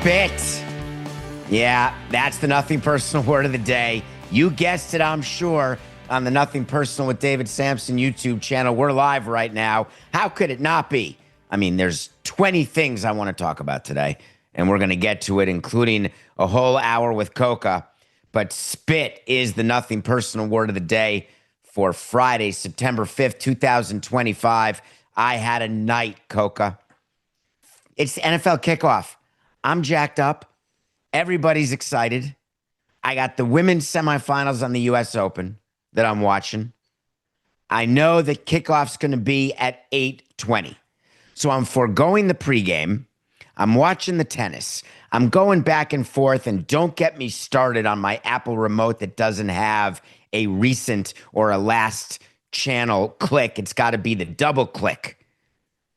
Spit. Yeah, that's the nothing personal word of the day. You guessed it, I'm sure, on the Nothing Personal with David Samson YouTube channel. We're live right now. How could it not be? I mean, there's 20 things I want to talk about today, and we're going to get to it, including a whole hour with Coca. But spit is the nothing personal word of the day for Friday, September 5th, 2025. I had a night, Coca. It's the NFL kickoff. I'm jacked up. Everybody's excited. I got the women's semifinals on the U.S. Open that I'm watching. I know that kickoff's going to be at 8:20. So I'm foregoing the pregame. I'm watching the tennis. I'm going back and forth, and don't get me started on my Apple remote that doesn't have a recent or a last channel click. It's got to be the double click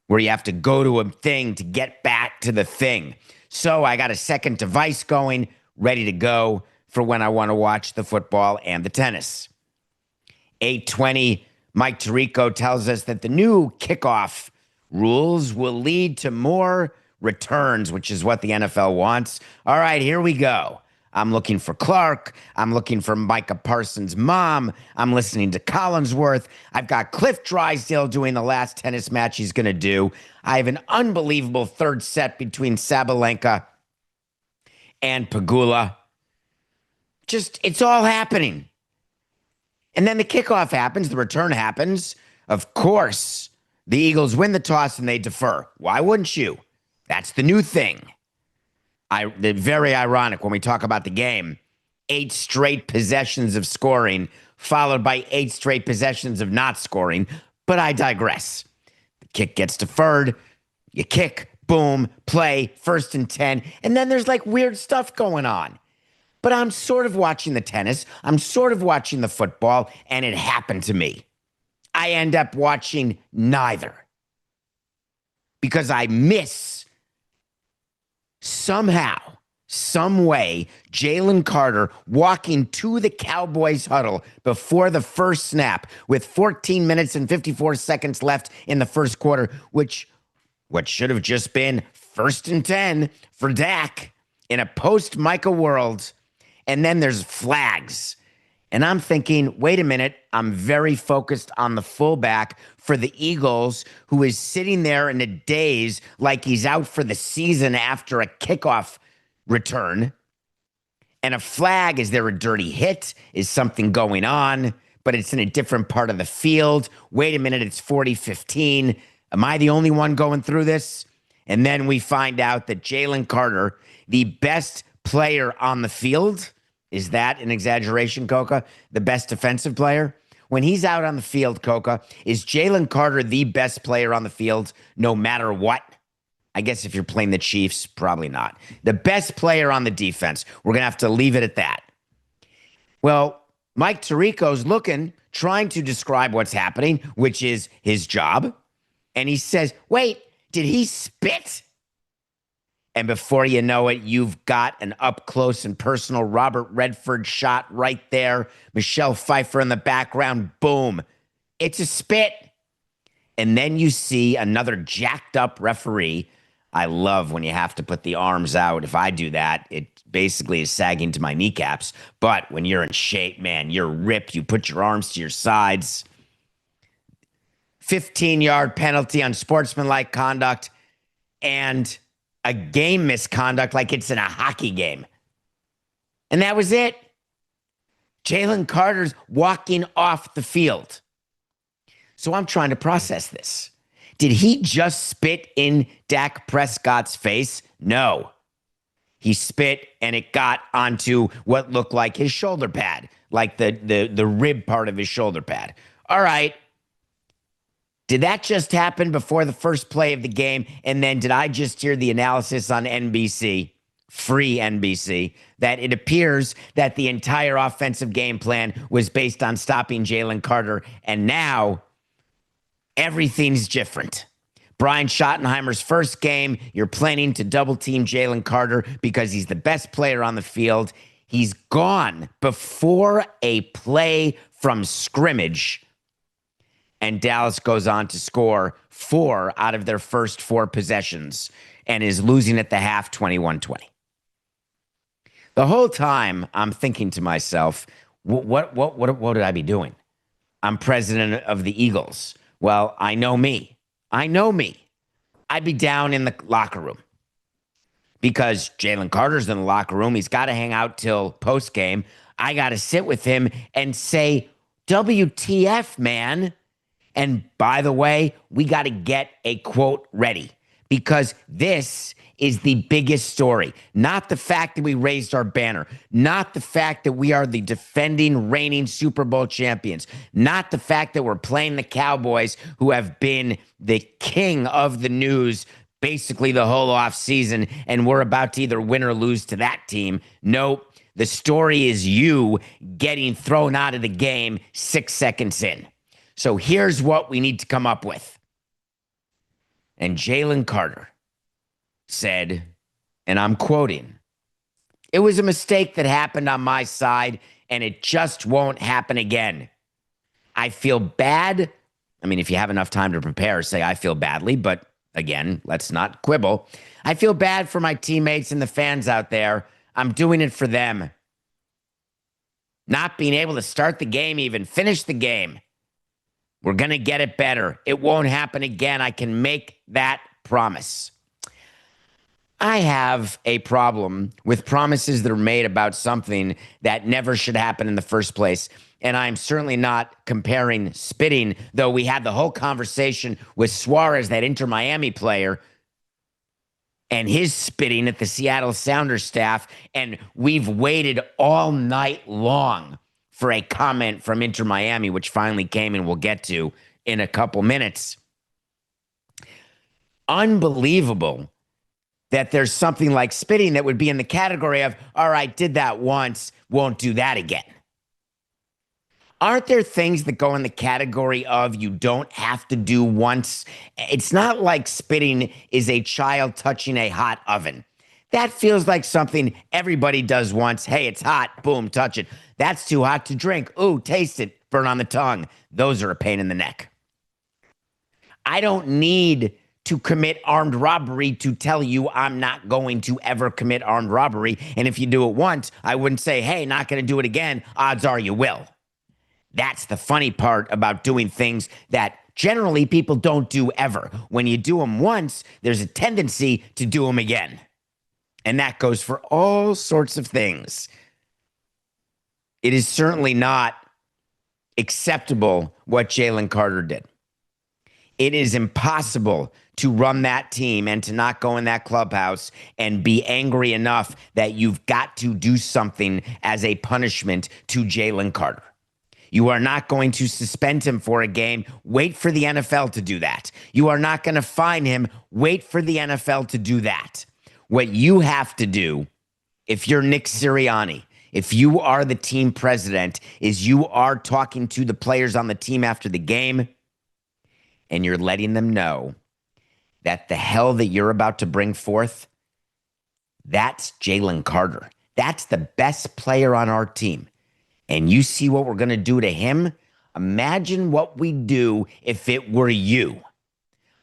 where you have to go to a thing to get back to the thing. So I got a second device going, ready to go for when I want to watch the football and the tennis. 8:20, Mike Tirico tells us that the new kickoff rules will lead to more returns, which is what the NFL wants. All right, here we go. I'm looking for Clark. I'm looking for Micah Parsons' mom. I'm listening to Collinsworth. I've got Cliff Drysdale doing the last tennis match he's going to do. I have an unbelievable third set between Sabalenka and Pegula. Just, it's all happening. And then the kickoff happens. The return happens. Of course, the Eagles win the toss and they defer. Why wouldn't you? That's the new thing. Very ironic when we talk about the game. 8 straight possessions of scoring, followed by 8 straight possessions of not scoring. But I digress. The kick gets deferred. You kick, boom, play, 1st and 10. And then there's like weird stuff going on. But I'm sort of watching the tennis. I'm sort of watching the football. And it happened to me. I end up watching neither. Because I miss somehow, some way, Jalen Carter walking to the Cowboys huddle before the first snap with 14 minutes and 54 seconds left in the first quarter, what should have just been 1st and 10 for Dak in a post-Micah world. And then there's flags. And I'm thinking, wait a minute, I'm very focused on the fullback for the Eagles, who is sitting there in a daze like he's out for the season after a kickoff return. And a flag, is there a dirty hit? Is something going on? But it's in a different part of the field. Wait a minute, it's 40-15. Am I the only one going through this? And then we find out that Jalen Carter, the best player on the field, is that an exaggeration, Coca? The best defensive player? When he's out on the field, Coca, is Jalen Carter the best player on the field no matter what? I guess if you're playing the Chiefs, probably not. The best player on the defense. We're going to have to leave it at that. Well, Mike Tirico's trying to describe what's happening, which is his job. And he says, wait, did he spit? And before you know it, you've got an up-close and personal Robert Redford shot right there. Michelle Pfeiffer in the background. Boom. It's a spit. And then you see another jacked-up referee. I love when you have to put the arms out. If I do that, it basically is sagging to my kneecaps. But when you're in shape, man, you're ripped. You put your arms to your sides. 15-yard penalty on sportsmanlike conduct. And a game misconduct like it's in a hockey game. And that was it. Jalen Carter's walking off the field. So I'm trying to process this. Did he just spit in Dak Prescott's face? No. He spit and it got onto what looked like his shoulder pad, like the rib part of his shoulder pad. All right. Did that just happen before the first play of the game? And then did I just hear the analysis on NBC, free NBC, that it appears that the entire offensive game plan was based on stopping Jalen Carter, and now everything's different. Brian Schottenheimer's first game, you're planning to double-team Jalen Carter because he's the best player on the field. He's gone before a play from scrimmage. And Dallas goes on to score 4 out of their first 4 possessions and is losing at the half 21-20. The whole time I'm thinking to myself, what would I be doing? I'm president of the Eagles. Well, I know me. I know me. I'd be down in the locker room because Jalen Carter's in the locker room. He's got to hang out till post game. I got to sit with him and say, WTF, man. And by the way, we got to get a quote ready because this is the biggest story. Not the fact that we raised our banner, not the fact that we are the defending, reigning Super Bowl champions, not the fact that we're playing the Cowboys, who have been the king of the news basically the whole offseason, and we're about to either win or lose to that team. Nope. The story is you getting thrown out of the game 6 seconds in. So here's what we need to come up with. And Jalen Carter said, and I'm quoting, "It was a mistake that happened on my side, and it just won't happen again. I feel bad." I mean, if you have enough time to prepare, say, "I feel badly," but again, let's not quibble. "I feel bad for my teammates and the fans out there. I'm doing it for them. Not being able to start the game, even finish the game. We're going to get it better. It won't happen again. I can make that promise." I have a problem with promises that are made about something that never should happen in the first place. And I'm certainly not comparing spitting, though we had the whole conversation with Suarez, that Inter Miami player, and his spitting at the Seattle Sounders staff. And we've waited all night long for a comment from Inter Miami, which finally came and we'll get to in a couple minutes. Unbelievable that there's something like spitting that would be in the category of, all right, did that once, won't do that again. Aren't there things that go in the category of you don't have to do once? It's not like spitting is a child touching a hot oven. That feels like something everybody does once. Hey, it's hot. Boom, touch it. That's too hot to drink. Ooh, taste it. Burn on the tongue. Those are a pain in the neck. I don't need to commit armed robbery to tell you I'm not going to ever commit armed robbery. And if you do it once, I wouldn't say, hey, not going to do it again. Odds are you will. That's the funny part about doing things that generally people don't do ever. When you do them once, there's a tendency to do them again. And that goes for all sorts of things. It is certainly not acceptable what Jalen Carter did. It is impossible to run that team and to not go in that clubhouse and be angry enough that you've got to do something as a punishment to Jalen Carter. You are not going to suspend him for a game. Wait for the NFL to do that. You are not going to fine him. Wait for the NFL to do that. What you have to do, if you're Nick Sirianni, if you are the team president, is you are talking to the players on the team after the game, and you're letting them know that the hell that you're about to bring forth, that's Jalen Carter. That's the best player on our team. And you see what we're going to do to him? Imagine what we'd do if it were you.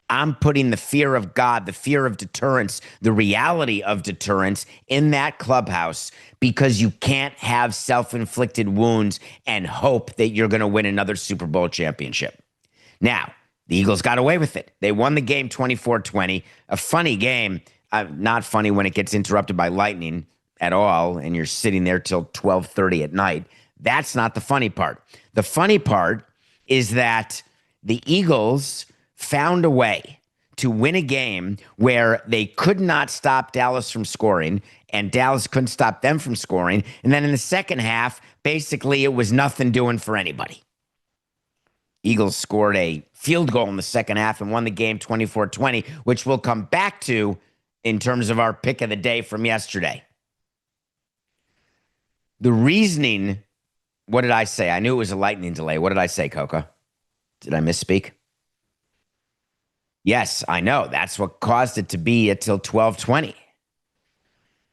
I'm putting the fear of God, the fear of deterrence, the reality of deterrence in that clubhouse, because you can't have self-inflicted wounds and hope that you're going to win another Super Bowl championship. Now, the Eagles got away with it. They won the game 24-20. A funny game. Not funny when it gets interrupted by lightning at all, and you're sitting there till 12:30 at night. That's not the funny part. The funny part is that the Eagles found a way to win a game where they could not stop Dallas from scoring, and Dallas couldn't stop them from scoring. And then in the second half, basically it was nothing doing for anybody. Eagles scored a field goal in the second half and won the game 24-20, which we'll come back to in terms of our pick of the day from yesterday. The reasoning, what did I say? I knew it was a lightning delay. What did I say, Coca? Did I misspeak? Yes, I know. That's what caused it to be until 12:20.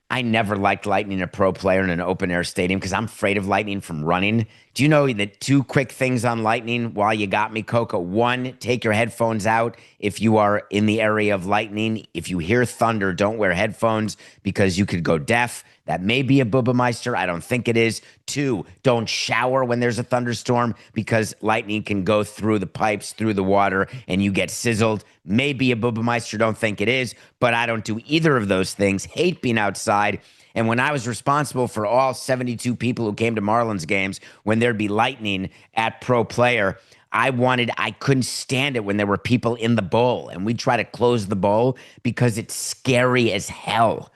I never liked lightning a pro player in an open air stadium because I'm afraid of lightning from running. Do you know that two quick things on lightning while you got me, Coca? One, take your headphones out if you are in the area of lightning. If you hear thunder, don't wear headphones because you could go deaf. That may be a Bubameister. I don't think it is. Two, don't shower when there's a thunderstorm because lightning can go through the pipes, through the water, and you get sizzled. Maybe a Bubameister. Don't think it is, but I don't do either of those things. Hate being outside. And when I was responsible for all 72 people who came to Marlins games, when there'd be lightning at Pro Player, I couldn't stand it when there were people in the bowl. And we'd try to close the bowl because it's scary as hell.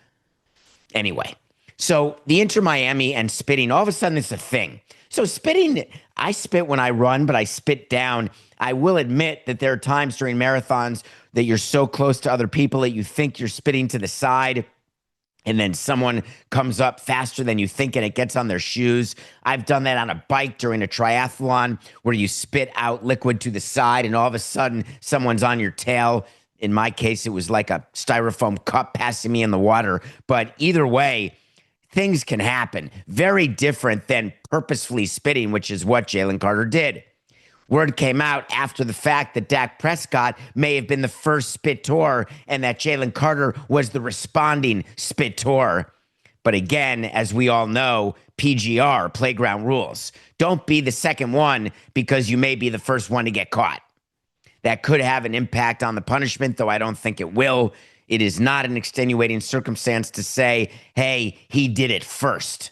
Anyway, so the Inter Miami and spitting, all of a sudden it's a thing. So spitting, I spit when I run, but I spit down. I will admit that there are times during marathons that you're so close to other people that you think you're spitting to the side. And then someone comes up faster than you think and it gets on their shoes. I've done that on a bike during a triathlon where you spit out liquid to the side and all of a sudden someone's on your tail. In my case, it was like a styrofoam cup passing me in the water. But either way, things can happen. Very different than purposefully spitting, which is what Jalen Carter did. Word came out after the fact that Dak Prescott may have been the first spittor and that Jalen Carter was the responding spittor. But again, as we all know, PGR, playground rules. Don't be the second one because you may be the first one to get caught. That could have an impact on the punishment, though I don't think it will. It is not an extenuating circumstance to say, hey, he did it first.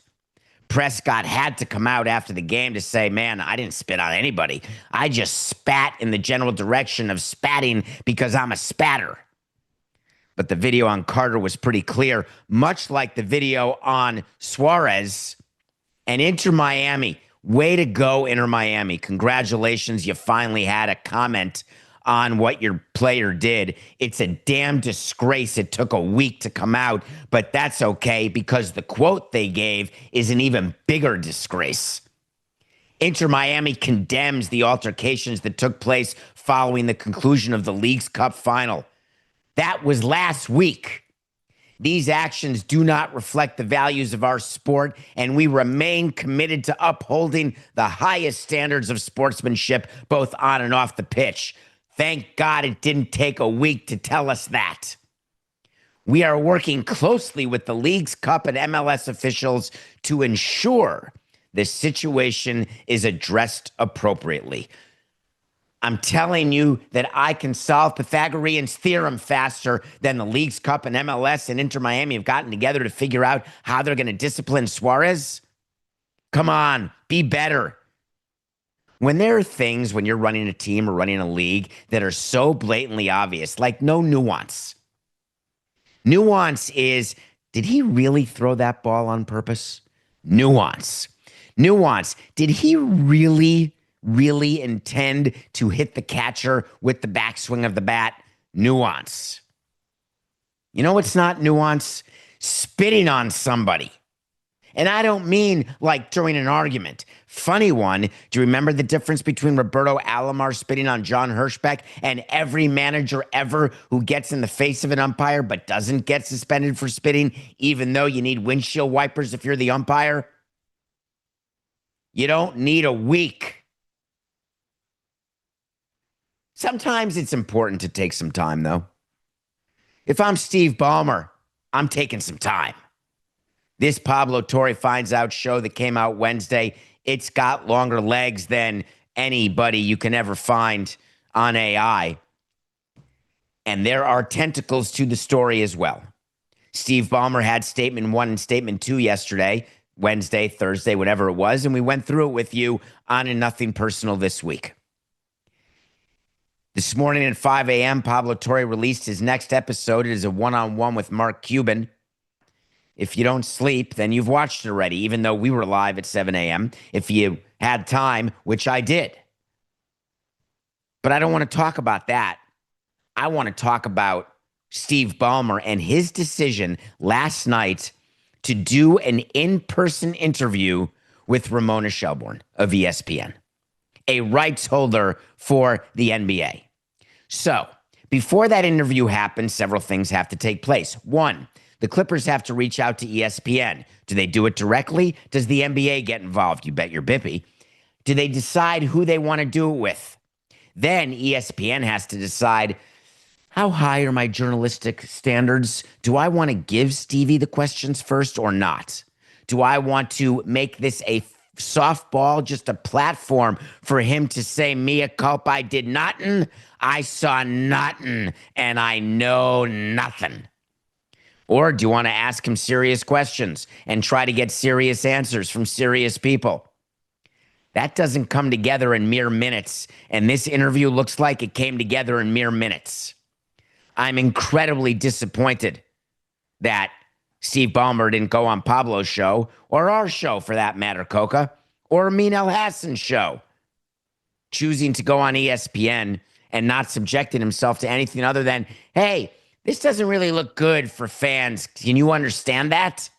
Prescott had to come out after the game to say, man, I didn't spit on anybody. I just spat in the general direction of spatting because I'm a spatter. But the video on Carter was pretty clear, much like the video on Suarez and Inter Miami. Way to go, Inter Miami. Congratulations, you finally had a comment on what your player did. It's a damn disgrace it took a week to come out, but that's okay because the quote they gave is an even bigger disgrace. Inter Miami condemns the altercations that took place following the conclusion of the League's Cup final. That was last week. These actions do not reflect the values of our sport, and we remain committed to upholding the highest standards of sportsmanship, both on and off the pitch. Thank God it didn't take a week to tell us that. We are working closely with the League's Cup and MLS officials to ensure the situation is addressed appropriately. I'm telling you that I can solve Pythagorean's theorem faster than the League's Cup and MLS and Inter Miami have gotten together to figure out how they're going to discipline Suarez. Come on, be better. When there are things when you're running a team or running a league that are so blatantly obvious, like no nuance. Nuance is, did he really throw that ball on purpose? Nuance. Nuance, did he really intend to hit the catcher with the backswing of the bat? Nuance. You know what's not nuance? Spitting on somebody. And I don't mean like during an argument. Funny one, do you remember the difference between Roberto Alomar spitting on John Hirschbeck and every manager ever who gets in the face of an umpire but doesn't get suspended for spitting, even though you need windshield wipers if you're the umpire? You don't need a week. Sometimes it's important to take some time, though. If I'm Steve Ballmer, I'm taking some time. This Pablo Torre Finds Out show that came out Wednesday, it's got longer legs than anybody you can ever find on AI. And there are tentacles to the story as well. Steve Ballmer had statement 1 and statement 2 yesterday, Wednesday, Thursday, whatever it was, and we went through it with you on A Nothing Personal this week. This morning at 5 a.m., Pablo Torre released his next episode. It is a one-on-one with Mark Cuban. If you don't sleep, then you've watched it already, even though we were live at 7 a.m. If you had time, which I did. But I don't want to talk about that. I want to talk about Steve Ballmer and his decision last night to do an in-person interview with Ramona Shelburne of ESPN, a rights holder for the NBA. So, before that interview happens, several things have to take place. One, the Clippers have to reach out to ESPN. Do they do it directly? Does the NBA get involved? You bet your bippy. Do they decide who they want to do it with? Then ESPN has to decide, how high are my journalistic standards? Do I want to give Stevie the questions first or not? Do I want to make this a softball, just a platform for him to say, mea culpa, I did nothing, I saw nothing, and I know nothing? Or do you want to ask him serious questions and try to get serious answers from serious people? That doesn't come together in mere minutes, and this interview looks like it came together in mere minutes. I'm incredibly disappointed that Steve Ballmer didn't go on Pablo's show, or our show for that matter, Coca, or Amin El-Hassan's show, choosing to go on ESPN and not subjecting himself to anything other than, hey, this doesn't really look good for fans. Can you understand that?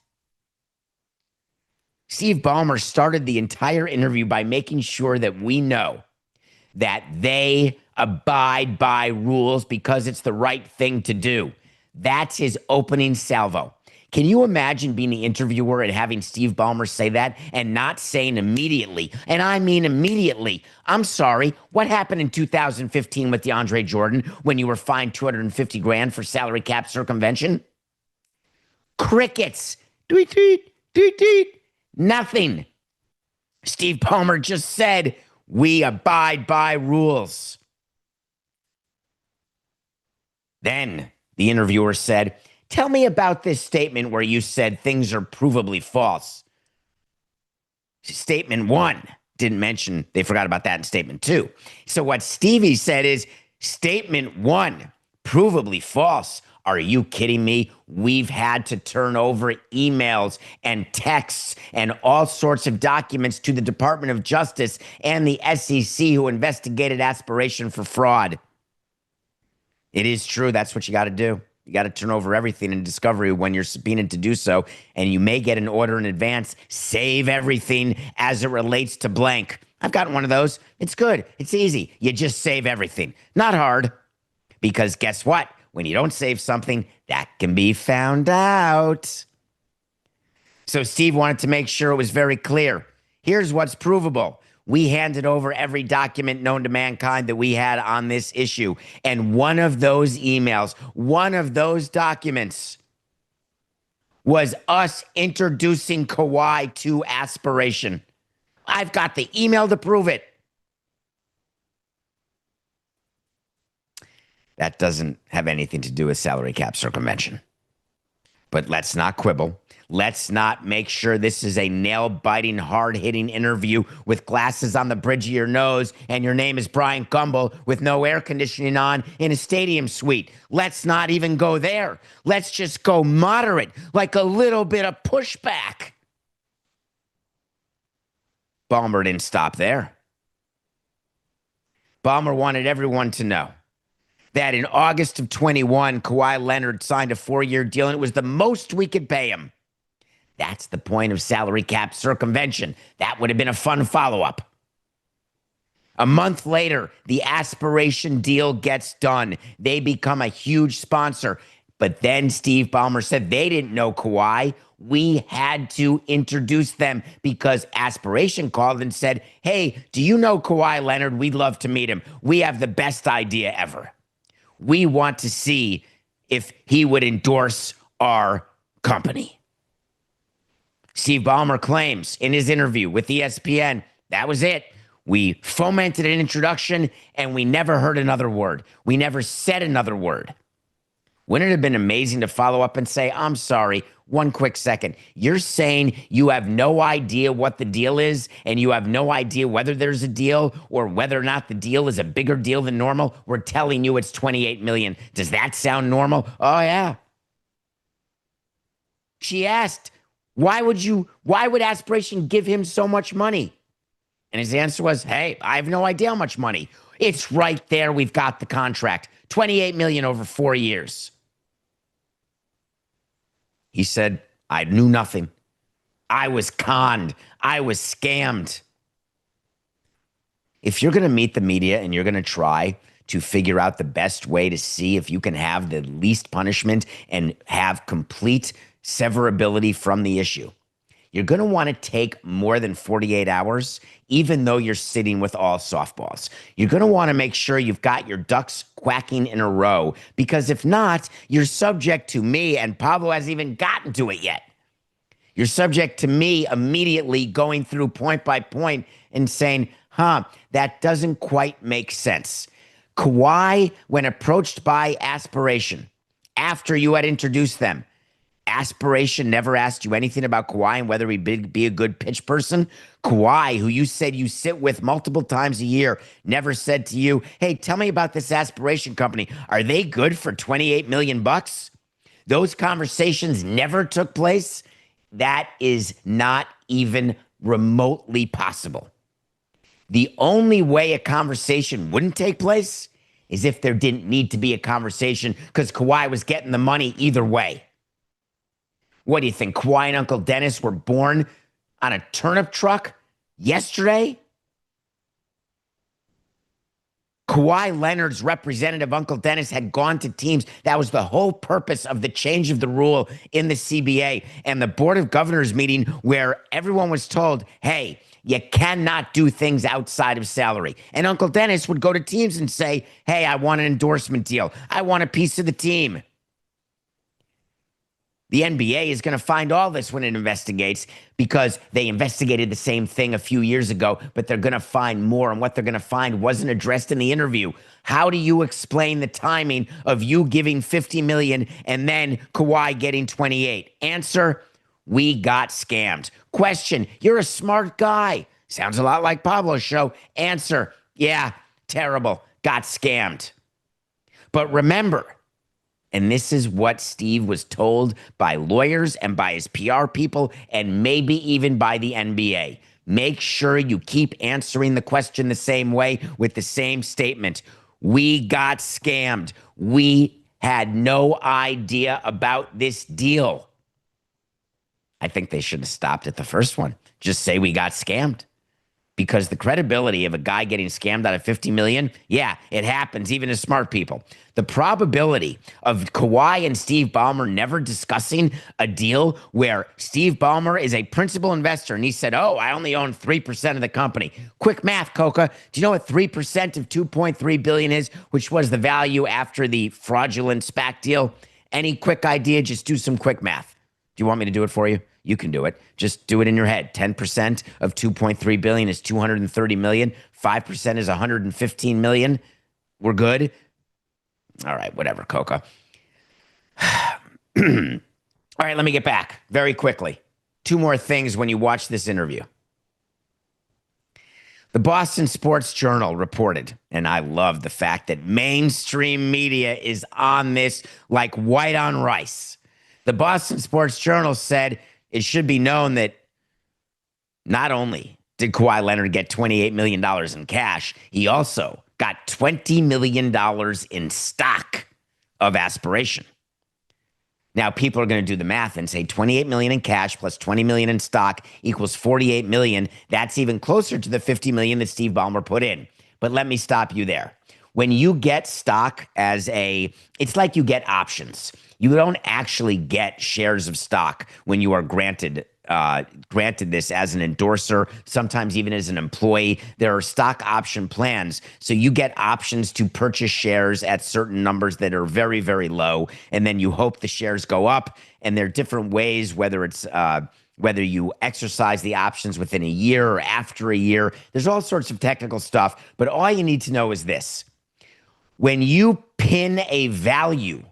Steve Ballmer started the entire interview by making sure that we know that they abide by rules because it's the right thing to do. That's his opening salvo. Can you imagine being the interviewer and having Steve Ballmer say that and not saying immediately, and I mean immediately, I'm sorry, what happened in 2015 with DeAndre Jordan when you were fined $250,000 for salary cap circumvention? Crickets. Tweet, tweet, tweet, tweet. Nothing. Steve Ballmer just said, we abide by rules. Then the interviewer said, tell me about this statement where you said things are provably false. Statement 1 didn't mention, they forgot about that in statement 2. So what Stevie said is, statement 1, provably false. Are you kidding me? We've had to turn over emails and texts and all sorts of documents to the Department of Justice and the SEC, who investigated aspiration for fraud. It is true. That's what you got to do. You got to turn over everything in discovery when you're subpoenaed to do so, and you may get an order in advance. Save everything as it relates to blank. I've gotten one of those. It's good. It's easy. You just save everything. Not hard. Because guess what? When you don't save something, that can be found out. So Steve wanted to make sure it was very clear. Here's what's provable. We handed over every document known to mankind that we had on this issue. And one of those emails, one of those documents was us introducing Kawhi to aspiration. I've got the email to prove it. That doesn't have anything to do with salary cap circumvention. But let's not quibble. Let's not make sure this is a nail-biting, hard-hitting interview with glasses on the bridge of your nose and your name is Brian Gumbel with no air conditioning on in a stadium suite. Let's not even go there. Let's just go moderate, like a little bit of pushback. Ballmer didn't stop there. Ballmer wanted everyone to know that in August of 21, Kawhi Leonard signed a 4-year deal, and it was the most we could pay him. That's the point of salary cap circumvention. That would have been a fun follow-up. A month later, the aspiration deal gets done. They become a huge sponsor. But then Steve Ballmer said they didn't know Kawhi. We had to introduce them because aspiration called and said, hey, do you know Kawhi Leonard? We'd love to meet him. We have the best idea ever. We want to see if he would endorse our company. Steve Ballmer claims in his interview with ESPN, that was it. We fomented an introduction and we never heard another word. We never said another word. Wouldn't it have been amazing to follow up and say, I'm sorry, one quick second. You're saying you have no idea what the deal is and you have no idea whether there's a deal or whether or not the deal is a bigger deal than normal? We're telling you it's $28 million. Does that sound normal? Oh, yeah. She asked, why would Aspiration give him so much money? And his answer was, hey, I have no idea how much money. It's right there. We've got the contract. $28 million over 4 years. He said, I knew nothing. I was conned. I was scammed. If you're going to meet the media and you're going to try to figure out the best way to see if you can have the least punishment and have complete severability from the issue, you're going to want to take more than 48 hours, even though you're sitting with all softballs. You're going to want to make sure you've got your ducks quacking in a row, because if not, you're subject to me, and Pablo hasn't even gotten to it yet. You're subject to me immediately going through point by point and saying, that doesn't quite make sense. Kawhi, when approached by Aspiration, after you had introduced them, Aspiration never asked you anything about Kawhi and whether he'd be a good pitch person. Kawhi, who you said you sit with multiple times a year, never said to you, hey, tell me about this Aspiration company. Are they good for 28 million bucks? Those conversations never took place. That is not even remotely possible. The only way a conversation wouldn't take place is if there didn't need to be a conversation because Kawhi was getting the money either way. What do you think? Kawhi and Uncle Dennis were born on a turnip truck yesterday? Kawhi Leonard's representative, Uncle Dennis, had gone to teams. That was the whole purpose of the change of the rule in the CBA and the Board of Governors meeting, where everyone was told, hey, you cannot do things outside of salary. And Uncle Dennis would go to teams and say, hey, I want an endorsement deal. I want a piece of the team. The NBA is going to find all this when it investigates, because they investigated the same thing a few years ago, but they're going to find more. And what they're going to find wasn't addressed in the interview. How do you explain the timing of you giving $50 million and then Kawhi getting 28? Answer, we got scammed. Question, you're a smart guy. Sounds a lot like Pablo's show. Answer, yeah, terrible. Got scammed. But remember, and this is what Steve was told by lawyers and by his PR people and maybe even by the NBA. Make sure you keep answering the question the same way with the same statement. We got scammed. We had no idea about this deal. I think they should have stopped at the first one. Just say we got scammed. Because the credibility of a guy getting scammed out of $50 million, yeah, it happens, even to smart people. The probability of Kawhi and Steve Ballmer never discussing a deal where Steve Ballmer is a principal investor and he said, oh, I only own 3% of the company. Quick math, Coca. Do you know what 3% of $2.3 billion is, which was the value after the fraudulent SPAC deal? Any quick idea? Just do some quick math. Do you want me to do it for you? You can do it. Just do it in your head. 10% of 2.3 billion is 230 million. 5% is 115 million. We're good. All right, whatever, Coca. All right, let me get back very quickly. Two more things when you watch this interview. The Boston Sports Journal reported, and I love the fact that mainstream media is on this like white on rice. The Boston Sports Journal said it should be known that not only did Kawhi Leonard get $28 million in cash, he also got $20 million in stock of Aspiration. Now, people are going to do the math and say $28 million in cash plus $20 million in stock equals $48 million. That's even closer to the $50 million that Steve Ballmer put in. But let me stop you there. When you get stock it's like you get options. You don't actually get shares of stock when you are granted this as an endorser, sometimes even as an employee. There are stock option plans. So you get options to purchase shares at certain numbers that are very, very low. And then you hope the shares go up. And there are different ways, whether you exercise the options within a year or after a year. There's all sorts of technical stuff. But all you need to know is this. When you pin a value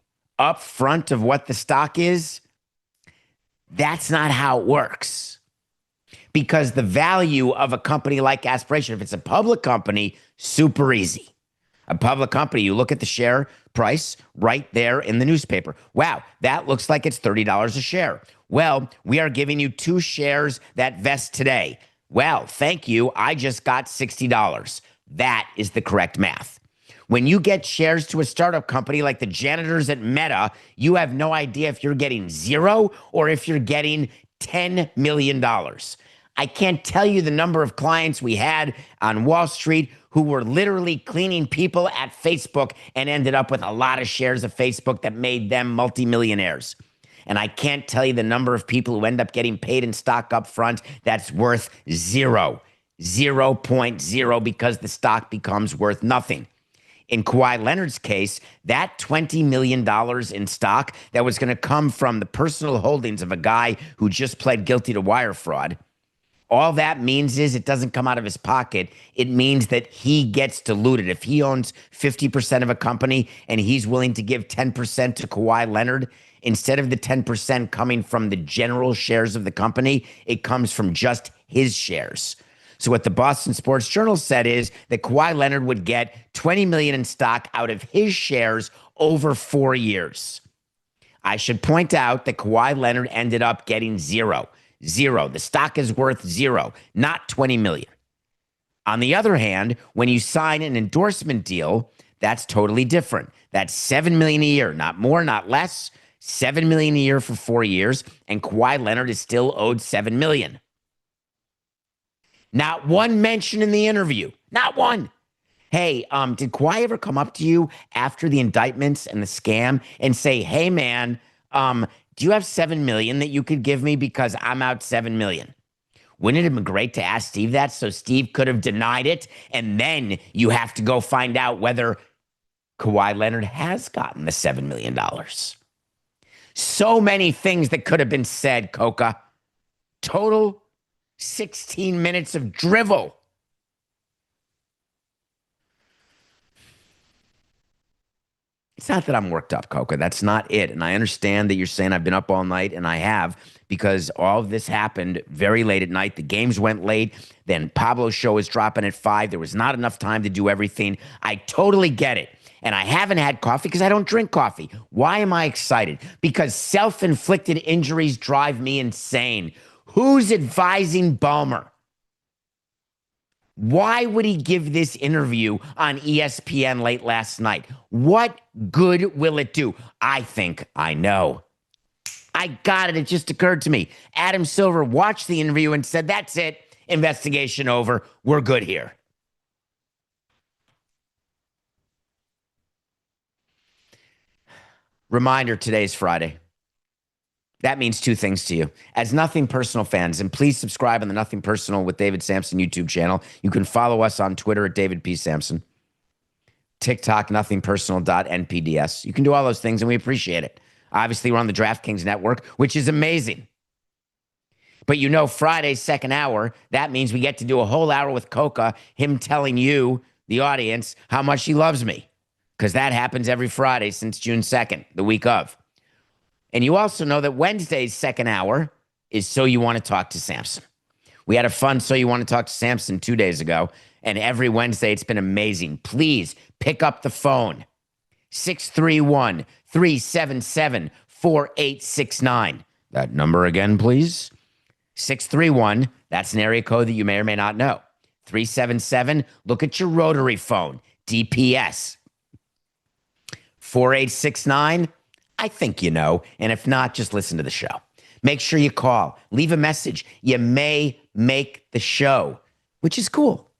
up front of what the stock is, that's not how it works. Because the value of a company like Aspiration, if it's a public company, super easy. A public company, you look at the share price right there in the newspaper. Wow, that looks like it's $30 a share. Well, we are giving you 2 shares that vest today. Well, thank you. I just got $60. That is the correct math. When you get shares to a startup company like the janitors at Meta, you have no idea if you're getting 0 or if you're getting $10 million. I can't tell you the number of clients we had on Wall Street who were literally cleaning people at Facebook and ended up with a lot of shares of Facebook that made them multimillionaires. And I can't tell you the number of people who end up getting paid in stock up front that's worth zero, 0.0, because the stock becomes worth nothing. In Kawhi Leonard's case, that $20 million in stock that was going to come from the personal holdings of a guy who just pled guilty to wire fraud, all that means is it doesn't come out of his pocket. It means that he gets diluted. If he owns 50% of a company and he's willing to give 10% to Kawhi Leonard, instead of the 10% coming from the general shares of the company, it comes from just his shares. So what the Boston Sports Journal said is that Kawhi Leonard would get $20 million in stock out of his shares over 4 years. I should point out that Kawhi Leonard ended up getting zero. The stock is worth zero, not $20 million. On the other hand, when you sign an endorsement deal, that's totally different. That's $7 million a year, not more, not less. $7 million a year for 4 years, and Kawhi Leonard is still owed $7 million. Not one mention in the interview. Not one. Hey, did Kawhi ever come up to you after the indictments and the scam and say, hey, man, do you have $7 million that you could give me because I'm out $7 million? Wouldn't it have been great to ask Steve that so Steve could have denied it? And then you have to go find out whether Kawhi Leonard has gotten the $7 million. So many things that could have been said, Coca. Total 16 minutes of drivel. It's not that I'm worked up, Coca. That's not it. And I understand that you're saying I've been up all night, and I have, because all of this happened very late at night. The games went late. Then Pablo's show is dropping at 5. There was not enough time to do everything. I totally get it. And I haven't had coffee because I don't drink coffee. Why am I excited? Because self-inflicted injuries drive me insane. Who's advising Ballmer? Why would he give this interview on ESPN late last night? What good will it do? I think I know. I got it. It just occurred to me. Adam Silver watched the interview and said, that's it. Investigation over. We're good here. Reminder, today's Friday. That means two things to you. As Nothing Personal fans, and please subscribe on the Nothing Personal with David Samson YouTube channel. You can follow us on Twitter at David P. Samson. TikTok, nothingpersonal.npds. You can do all those things, and we appreciate it. Obviously, we're on the DraftKings Network, which is amazing. But you know, Friday's second hour, that means we get to do a whole hour with Coca, him telling you, the audience, how much he loves me. Because that happens every Friday since June 2nd, the week of. And you also know that Wednesday's second hour is So You Want to Talk to Samson. We had a fun So You Want to Talk to Samson 2 days ago, and every Wednesday it's been amazing. Please pick up the phone. 631-377-4869. That number again, please. 631, that's an area code that you may or may not know. 377, look at your rotary phone, DPS. 4869, I think you know, and if not, just listen to the show. Make sure you call. Leave a message. You may make the show, which is cool.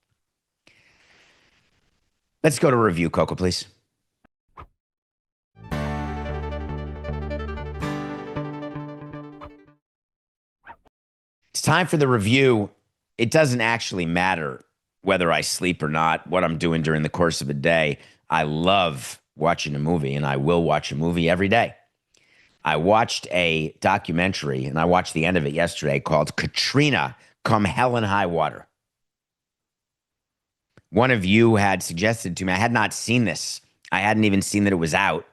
Let's go to review, Coco, please. It's time for the review. It doesn't actually matter whether I sleep or not, what I'm doing during the course of a day. I love watching a movie, and I will watch a movie every day. I watched a documentary, and I watched the end of it yesterday, called Katrina, Come Hell and High Water. One of you had suggested to me, I had not seen this. I hadn't even seen that it was out,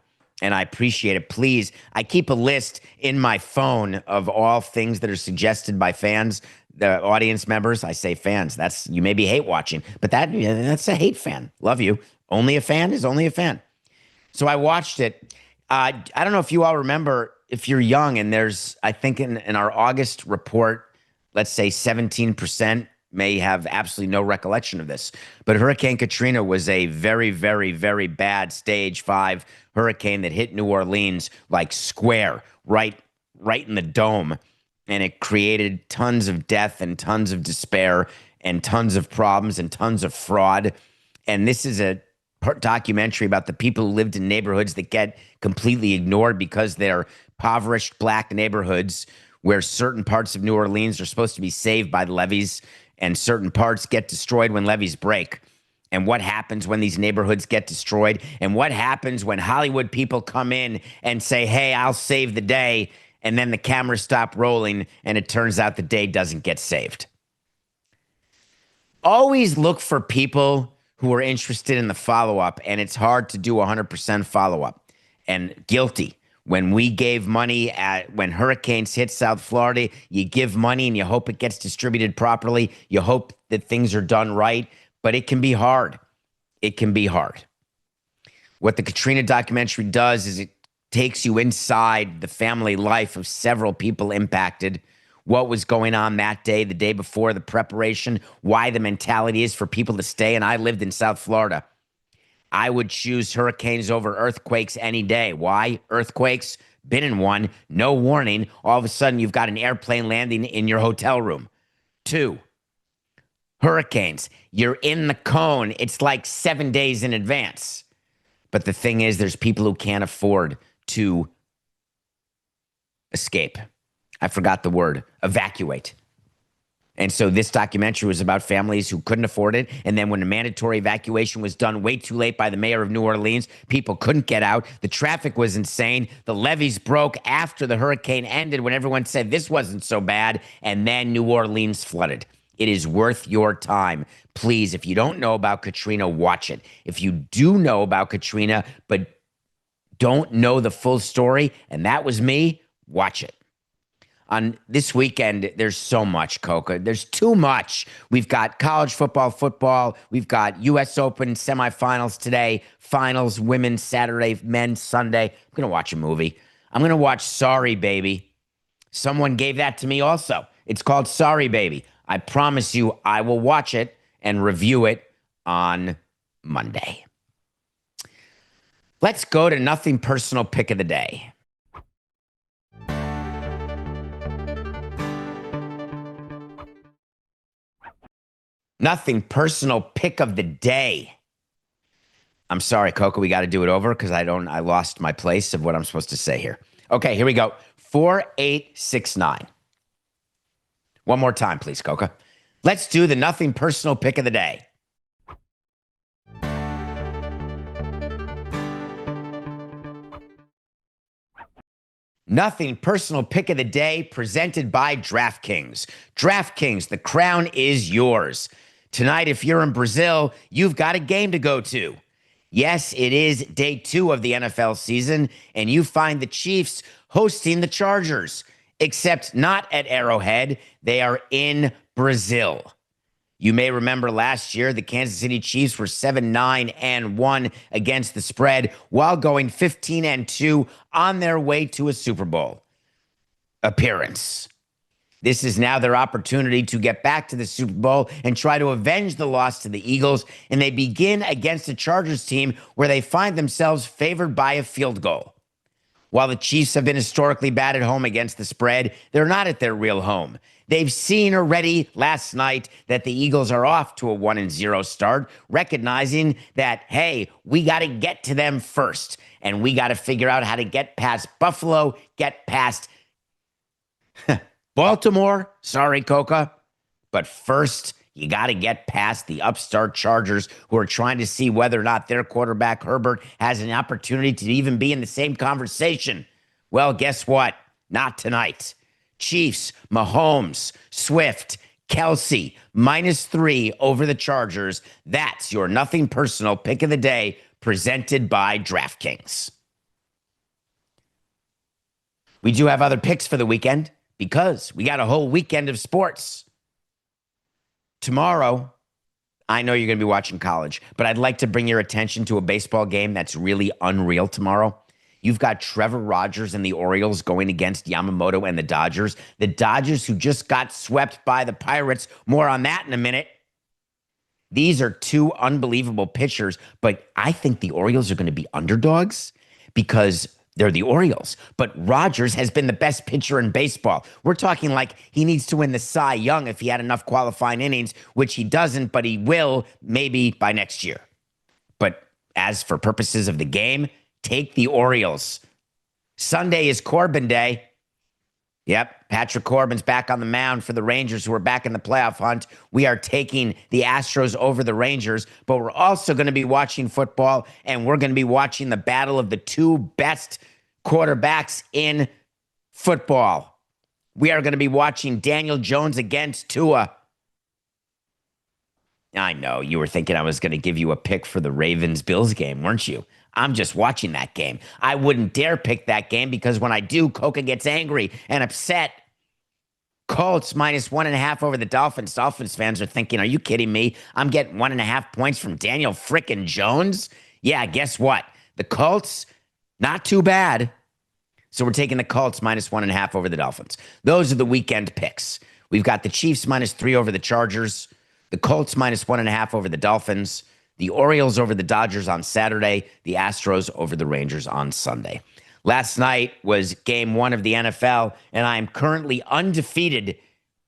and I appreciate it. Please, I keep a list in my phone of all things that are suggested by fans, the audience members. I say fans. That's, you maybe hate watching, but that's a hate fan. Love you. Only a fan is only a fan. So I watched it. I don't know if you all remember, if you're young, and there's, I think in our August report, let's say 17% may have absolutely no recollection of this. But Hurricane Katrina was a very, very, very bad stage 5 hurricane that hit New Orleans like square, right in the dome. And it created tons of death and tons of despair and tons of problems and tons of fraud. And this is a documentary about the people who lived in neighborhoods that get completely ignored because they're impoverished black neighborhoods where certain parts of New Orleans are supposed to be saved by the levees and certain parts get destroyed when levees break. And what happens when these neighborhoods get destroyed? And what happens when Hollywood people come in and say, hey, I'll save the day, and then the cameras stop rolling and it turns out the day doesn't get saved? Always look for people who are interested in the follow-up, and it's hard to do 100% follow-up. And guilty. When we gave money when hurricanes hit South Florida, you give money and you hope it gets distributed properly. You hope that things are done right, but it can be hard. It can be hard. What the Katrina documentary does is it takes you inside the family life of several people impacted, what was going on that day, the day before, the preparation, why the mentality is for people to stay. And I lived in South Florida. I would choose hurricanes over earthquakes any day. Why? Earthquakes, been in one, no warning. All of a sudden, you've got an airplane landing in your hotel room. 2, hurricanes, you're in the cone. It's like 7 days in advance. But the thing is, there's people who can't afford to escape. I forgot the word, evacuate. And so this documentary was about families who couldn't afford it. And then when the mandatory evacuation was done way too late by the mayor of New Orleans, people couldn't get out. The traffic was insane. The levees broke after the hurricane ended when everyone said this wasn't so bad. And then New Orleans flooded. It is worth your time. Please, if you don't know about Katrina, watch it. If you do know about Katrina, but don't know the full story, and that was me, watch it. On this weekend, there's so much, Coca. There's too much. We've got college football. We've got U.S. Open semifinals today, finals, women's Saturday, men's Sunday. I'm going to watch a movie. I'm going to watch Sorry, Baby. Someone gave that to me also. It's called Sorry, Baby. I promise you I will watch it and review it on Monday. Let's go to Nothing Personal Pick of the Day. Nothing Personal Pick of the Day. I'm sorry, Coco, we got to do it over because I lost my place of what I'm supposed to say here. Okay, here we go. 4869. One more time, please, Coca. Let's do the Nothing Personal Pick of the Day. Nothing Personal Pick of the Day presented by DraftKings. DraftKings, the crown is yours. Tonight, if you're in Brazil, you've got a game to go to. Yes, it is day 2 of the NFL season, and you find the Chiefs hosting the Chargers, except not at Arrowhead. They are in Brazil. You may remember last year, the Kansas City Chiefs were 7-9-1 against the spread while going 15-2 on their way to a Super Bowl appearance. This is now their opportunity to get back to the Super Bowl and try to avenge the loss to the Eagles, and they begin against a Chargers team where they find themselves favored by a field goal. While the Chiefs have been historically bad at home against the spread, they're not at their real home. They've seen already last night that the Eagles are off to a 1-0 start, recognizing that, hey, we got to get to them first, and we got to figure out how to get past Buffalo, get past Baltimore. Sorry, Coca. But first, you got to get past the upstart Chargers who are trying to see whether or not their quarterback, Herbert, has an opportunity to even be in the same conversation. Well, guess what? Not tonight. Chiefs, Mahomes, Swift, Kelsey, -3 over the Chargers. That's your Nothing Personal Pick of the Day presented by DraftKings. We do have other picks for the weekend because we got a whole weekend of sports. Tomorrow, I know you're going to be watching college, but I'd like to bring your attention to a baseball game that's really unreal tomorrow. You've got Trevor Rogers and the Orioles going against Yamamoto and the Dodgers. The Dodgers who just got swept by the Pirates. More on that in a minute. These are two unbelievable pitchers, but I think the Orioles are going to be underdogs because they're the Orioles. But Rogers has been the best pitcher in baseball. We're talking like he needs to win the Cy Young if he had enough qualifying innings, which he doesn't, but he will maybe by next year. But as for purposes of the game, take the Orioles. Sunday is Corbin Day. Yep, Patrick Corbin's back on the mound for the Rangers, who are back in the playoff hunt. We are taking the Astros over the Rangers, but we're also going to be watching football, and we're going to be watching the battle of the two best quarterbacks in football. We are going to be watching Daniel Jones against Tua. I know you were thinking I was going to give you a pick for the Ravens-Bills game, weren't you? I'm just watching that game. I wouldn't dare pick that game because when I do, Coca gets angry and upset. Colts -1.5 over the Dolphins. Dolphins fans are thinking, are you kidding me? I'm getting 1.5 points from Daniel frickin' Jones? Yeah, guess what? The Colts, not too bad. So we're taking the Colts -1.5 over the Dolphins. Those are the weekend picks. We've got the Chiefs -3 over the Chargers, the Colts -1.5 over the Dolphins, the Orioles over the Dodgers on Saturday, the Astros over the Rangers on Sunday. Last night was game 1 of the NFL, and I am currently undefeated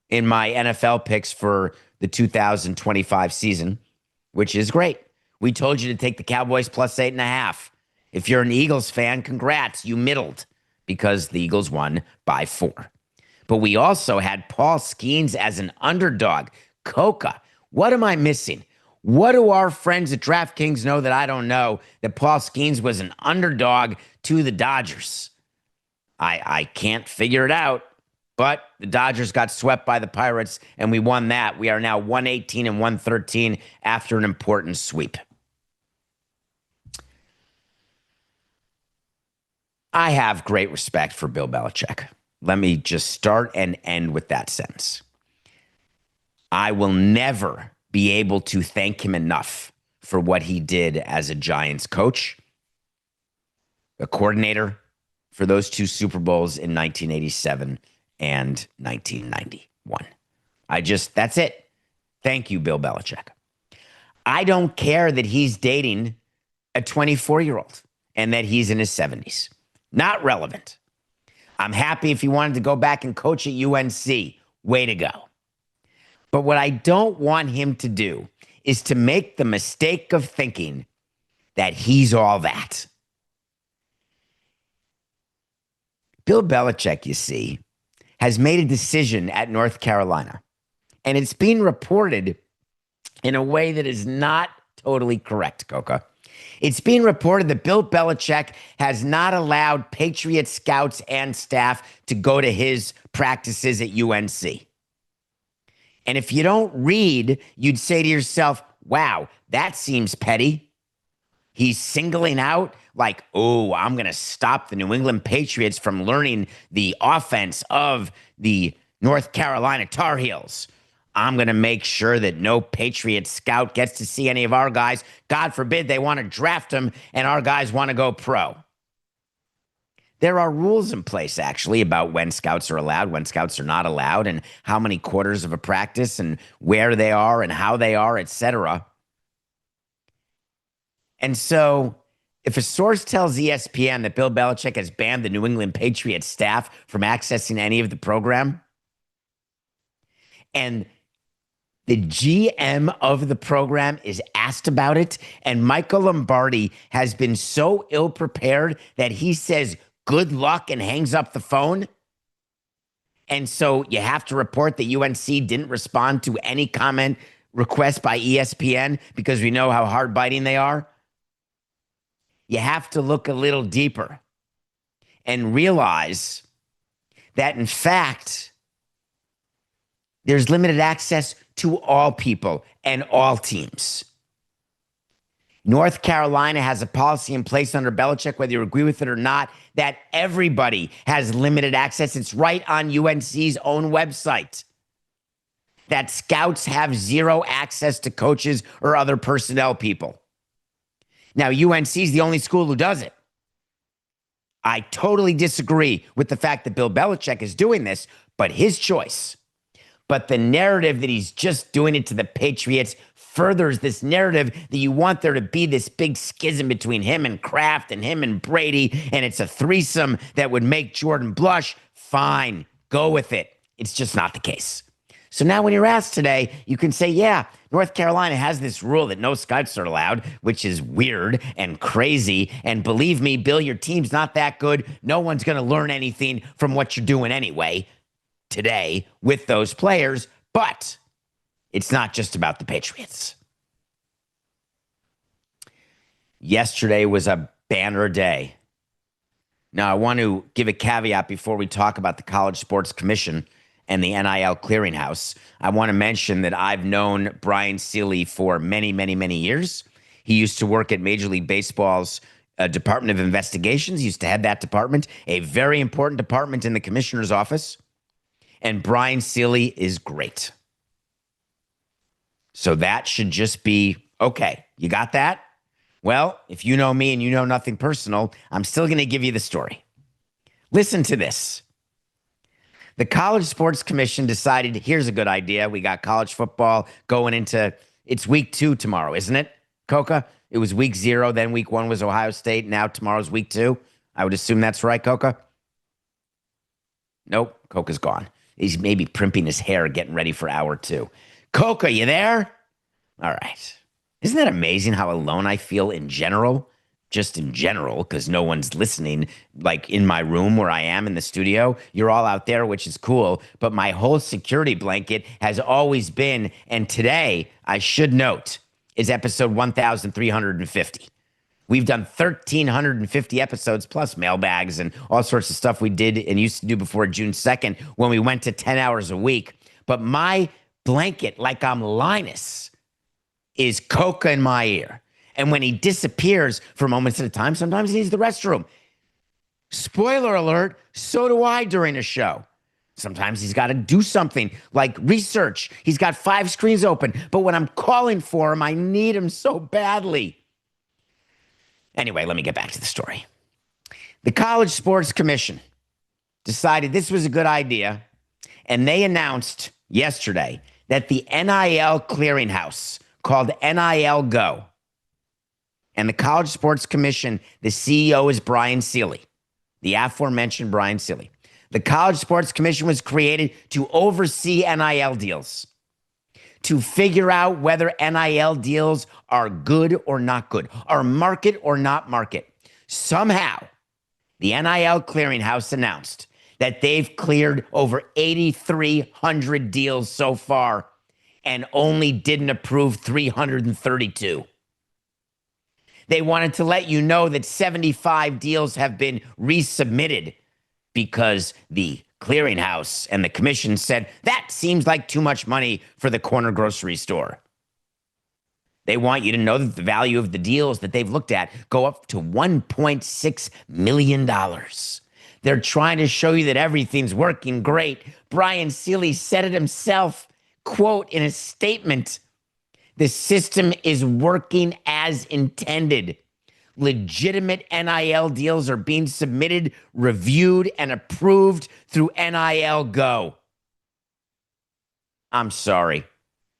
in my NFL picks for the 2025 season, which is great. We told you to take the Cowboys +8.5. If you're an Eagles fan, congrats, you middled because the Eagles won by 4. But we also had Paul Skeens as an underdog. Coca, what am I missing? What do our friends at DraftKings know that I don't know? That Paul Skeens was an underdog to the Dodgers. I can't figure it out, but the Dodgers got swept by the Pirates, and we won that. We are now 118 and 113 after an important sweep. I have great respect for Bill Belichick. Let me just start and end with that sentence. I will never be able to thank him enough for what he did as a Giants coach, a coordinator for those 2 Super Bowls in 1987 and 1991. That's it. Thank you, Bill Belichick. I don't care that he's dating a 24-year-old and that he's in his 70s. Not relevant. I'm happy if he wanted to go back and coach at UNC. Way to go. But what I don't want him to do is to make the mistake of thinking that he's all that. Bill Belichick, you see, has made a decision at North Carolina, and it's being reported in a way that is not totally correct, Coca. It's being reported that Bill Belichick has not allowed Patriot scouts and staff to go to his practices at UNC. And if you don't read, you'd say to yourself, wow, that seems petty. He's singling out like, oh, I'm going to stop the New England Patriots from learning the offense of the North Carolina Tar Heels. I'm going to make sure that no Patriot scout gets to see any of our guys. God forbid they want to draft them and our guys want to go pro. There are rules in place, actually, about when scouts are allowed, when scouts are not allowed, and how many quarters of a practice and where they are and how they are, etc. And so if a source tells ESPN that Bill Belichick has banned the New England Patriots staff from accessing any of the program, and the GM of the program is asked about it, and Michael Lombardi has been so ill-prepared that he says, good luck, and hangs up the phone. And so you have to report that UNC didn't respond to any comment request by ESPN because we know how hard-biting they are. You have to look a little deeper and realize that, in fact, there's limited access to all people and all teams. North Carolina has a policy in place under Belichick, whether you agree with it or not, that everybody has limited access. It's right on UNC's own website. That scouts have zero access to coaches or other personnel people. Now, UNC is the only school who does it. I totally disagree with the fact that Bill Belichick is doing this, but his choice. But the narrative that he's just doing it to the Patriots furthers this narrative that you want there to be this big schism between him and Kraft and him and Brady, and it's a threesome that would make Jordan blush. Fine, go with it. It's just not the case. So now when you're asked today, you can say, yeah, North Carolina has this rule that no scouts are allowed, which is weird and crazy. And believe me, Bill, your team's not that good. No one's going to learn anything from what you're doing anyway today with those players. But it's not just about the Patriots. Yesterday was a banner day. Now, I want to give a caveat before we talk about the College Sports Commission and the NIL clearinghouse. I want to mention that I've known Brian Seeley for many, many, many years. He used to work at Major League Baseball's Department of Investigations. He used to head that department, a very important department in the commissioner's office. And Brian Seeley is great. So that should just be okay. You got that? Well, if you know me and you know nothing personal, I'm still going to give you the story. Listen to this. The College Sports Commission decided, here's a good idea. We got college football going into, it's week 2 tomorrow, isn't it, Coca? It was week 0, then week 1 was Ohio State. Now tomorrow's week 2. I would assume that's right, Coca? Nope, Coca's gone. He's maybe primping his hair, getting ready for hour 2. Coca, you there? All right. Isn't that amazing how alone I feel in general? Just in general, because no one's listening, like in my room where I am in the studio. You're all out there, which is cool. But my whole security blanket has always been, and today, I should note, is episode 1350. We've done 1,350 episodes plus mailbags and all sorts of stuff we did and used to do before June 2nd when we went to 10 hours a week. But my blanket, like I'm Linus, is Coca in my ear. And when he disappears for moments at a time, sometimes he needs the restroom. Spoiler alert, so do I during a show. Sometimes he's got to do something like research. He's got 5 screens open. But when I'm calling for him, I need him so badly. Anyway, let me get back to the story. The College Sports Commission decided this was a good idea. And they announced yesterday that the NIL clearinghouse called NIL Go. And the College Sports Commission, the CEO is Brian Seeley, the aforementioned Brian Seeley. The College Sports Commission was created to oversee NIL deals, to figure out whether NIL deals are good or not good, are market or not market. Somehow, the NIL clearinghouse announced that they've cleared over 8,300 deals so far and only didn't approve 332. They wanted to let you know that 75 deals have been resubmitted because the clearinghouse and the commission said, that seems like too much money for the corner grocery store. They want you to know that the value of the deals that they've looked at go up to $1.6 million. They're trying to show you that everything's working great. Brian Seeley said it himself. Quote in a statement, the system is working as intended. Legitimate NIL deals are being submitted, reviewed, and approved through NIL Go. I'm sorry.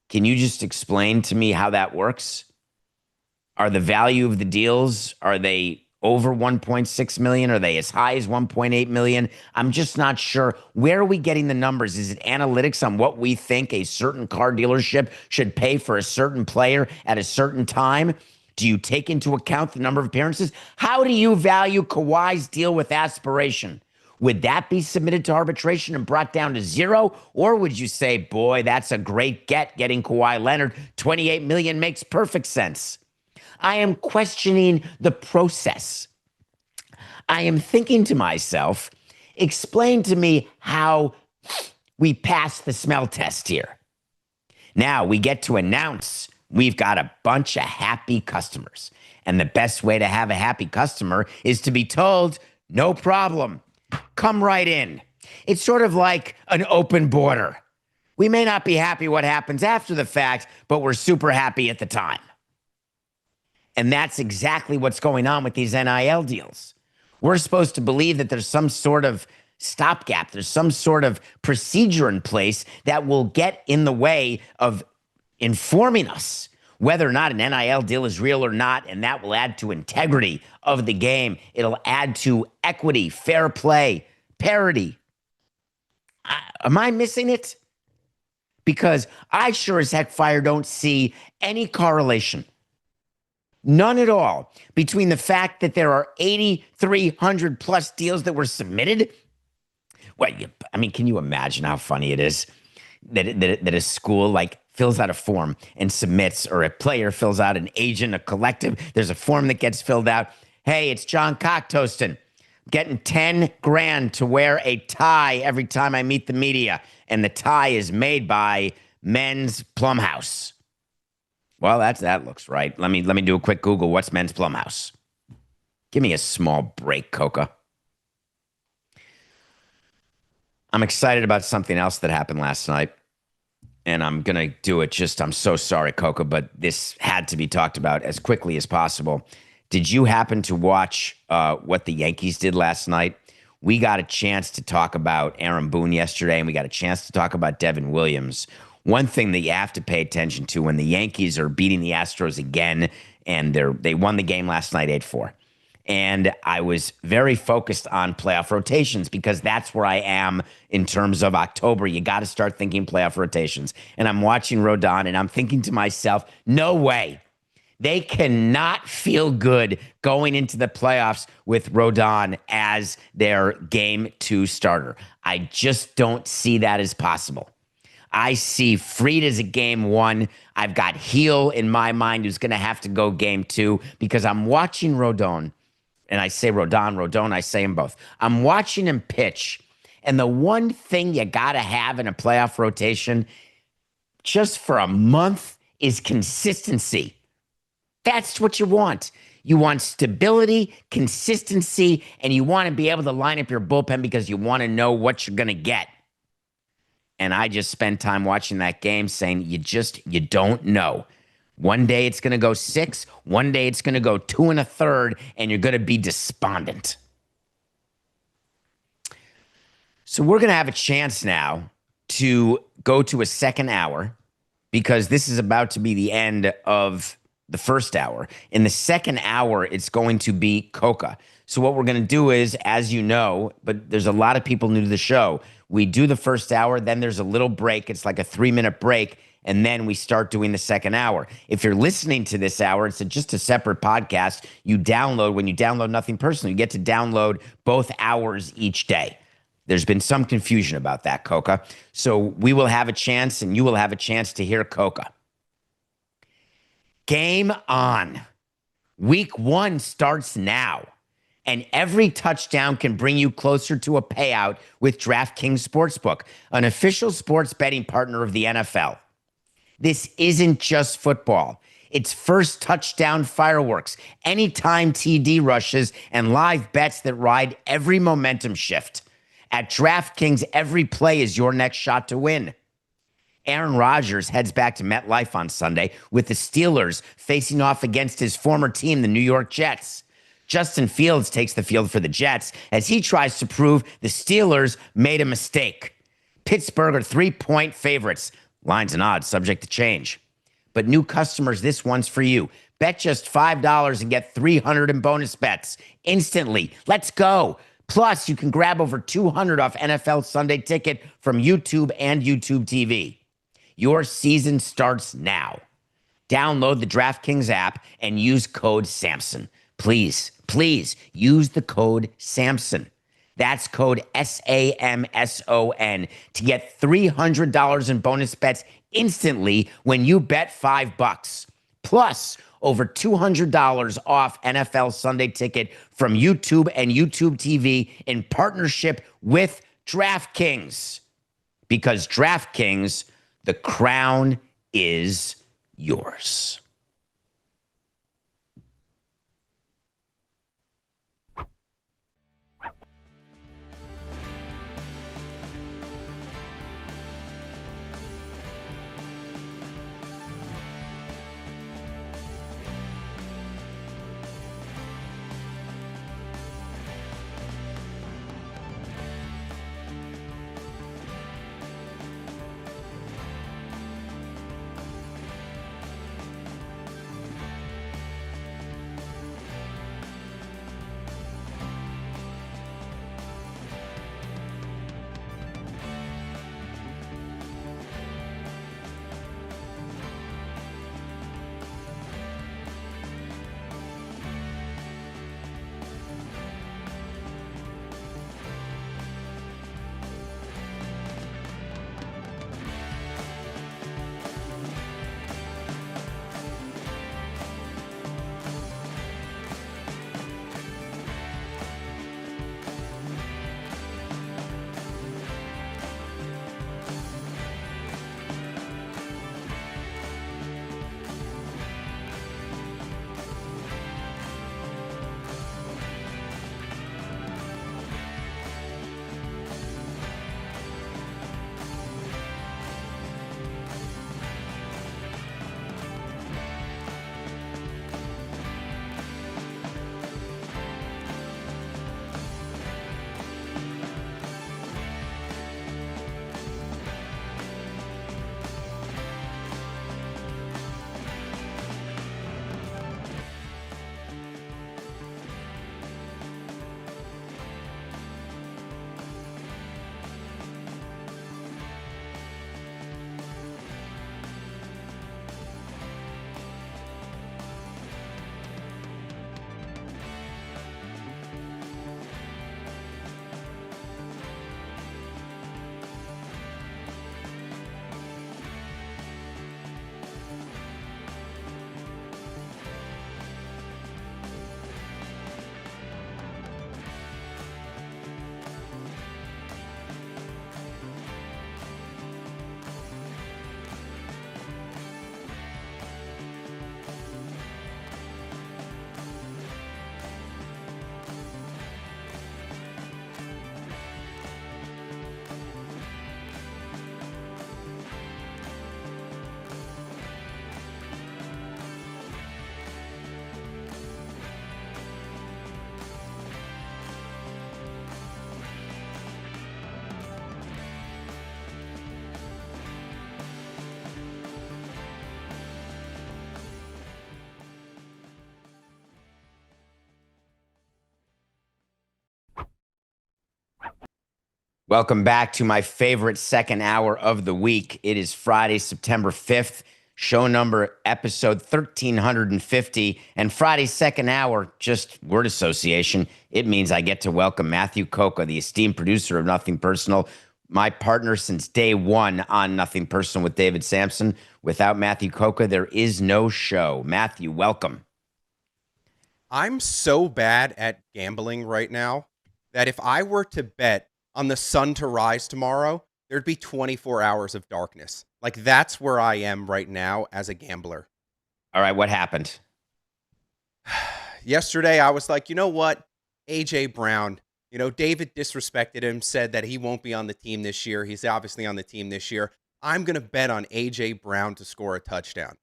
Can you just explain to me how that works? Are the value of the deals, are they over 1.6 million? Are they as high as 1.8 million? I'm just not sure. Where are we getting the numbers? Is it analytics on what we think a certain car dealership should pay for a certain player at a certain time? Do you take into account the number of appearances? How do you value Kawhi's deal with aspiration? Would that be submitted to arbitration and brought down to 0? Or would you say, boy, that's a great getting Kawhi Leonard. 28 million makes perfect sense. I am questioning the process. I am thinking to myself, explain to me how we pass the smell test here. Now we get to announce we've got a bunch of happy customers. And the best way to have a happy customer is to be told, no problem, come right in. It's sort of like an open border. We may not be happy what happens after the fact, but we're super happy at the time. And that's exactly what's going on with these NIL deals. We're supposed to believe that there's some sort of stopgap. There's some sort of procedure in place that will get in the way of informing us whether or not an NIL deal is real or not, and that will add to integrity of the game. It'll add to equity, fair play, parity. Am I missing it? because I sure as heck fire don't see any correlation, none at all, between the fact that there are 8,300 plus deals that were submitted. Well, I mean, can you imagine how funny it is that a school like fills out a form and submits, or a player fills out, an agent, a collective, there's a form that gets filled out. Hey, it's John Cocktoaston. Getting 10 grand to wear a tie every time I meet the media. And the tie is made by Men's Plum House. Well, that looks right. Let me do a quick Google. What's Men's Plum House? Give me a small break, Coca. I'm excited about something else that happened last night. And I'm going to do it I'm so sorry, Coca, but this had to be talked about as quickly as possible. Did you happen to watch what the Yankees did last night? We got a chance to talk about Aaron Boone yesterday, and we got a chance to talk about Devin Williams. One thing that you have to pay attention to when the Yankees are beating the Astros again, and they won the game last night 8-4. And I was very focused on playoff rotations because that's where I am in terms of October. You got to start thinking playoff rotations. And I'm watching Rodon, and I'm thinking to myself, no way. They cannot feel good going into the playoffs with Rodon as their game 2 starter. I just don't see that as possible. I see Fried as a game 1. I've got Heel in my mind who's going to have to go game 2 because I'm watching Rodon. And I say Rodon, I say them both. I'm watching him pitch. And the one thing you got to have in a playoff rotation just for a month is consistency. That's what you want. You want stability, consistency, and you want to be able to line up your bullpen because you want to know what you're going to get. And I just spent time watching that game saying, you don't know. One day it's going to go 6. One day it's going to go 2 1/3, and you're going to be despondent. So we're going to have a chance now to go to a second hour because this is about to be the end of the first hour. In the second hour, it's going to be Coca. So what we're going to do is, as you know, but there's a lot of people new to the show, we do the first hour, then there's a little break. It's like a 3-minute break, and then we start doing the second hour. If you're listening to this hour, it's just a separate podcast. When you download Nothing Personal, you get to download both hours each day. There's been some confusion about that, Coca. So we will have a chance, and you will have a chance to hear Coca. Game on. Week 1 starts now, and every touchdown can bring you closer to a payout with DraftKings Sportsbook, an official sports betting partner of the NFL. This isn't just football. It's first touchdown fireworks, anytime TD rushes, and live bets that ride every momentum shift. At DraftKings, every play is your next shot to win. Aaron Rodgers heads back to MetLife on Sunday with the Steelers facing off against his former team, the New York Jets. Justin Fields takes the field for the Jets as he tries to prove the Steelers made a mistake. Pittsburgh are 3-point favorites. Lines and odds subject to change. But new customers, this one's for you. Bet just $5 and get $300 in bonus bets instantly. Let's go. Plus, you can grab over $200 off NFL Sunday Ticket from YouTube and YouTube TV. Your season starts now. Download the DraftKings app and use code Samson. Please use the code Samson. That's code SAMSON to get $300 in bonus bets instantly when you bet $5. Plus, over $200 off NFL Sunday Ticket from YouTube and YouTube TV in partnership with DraftKings. Because DraftKings, the crown is yours. Welcome back to my favorite second hour of the week. It is Friday, September 5th, show number episode 1350. And Friday's second hour, just word association. It means I get to welcome Matthew Coca, the esteemed producer of Nothing Personal, my partner since day one on Nothing Personal with David Samson. Without Matthew Coca, there is no show. Matthew, welcome. I'm so bad at gambling right now that if I were to bet on the sun to rise tomorrow, there'd be 24 hours of darkness. Like, that's where I am right now as a gambler. All right, what happened? Yesterday, I was like, you know what? AJ Brown, David disrespected him, said that he won't be on the team this year. He's obviously on the team this year. I'm going to bet on AJ Brown to score a touchdown.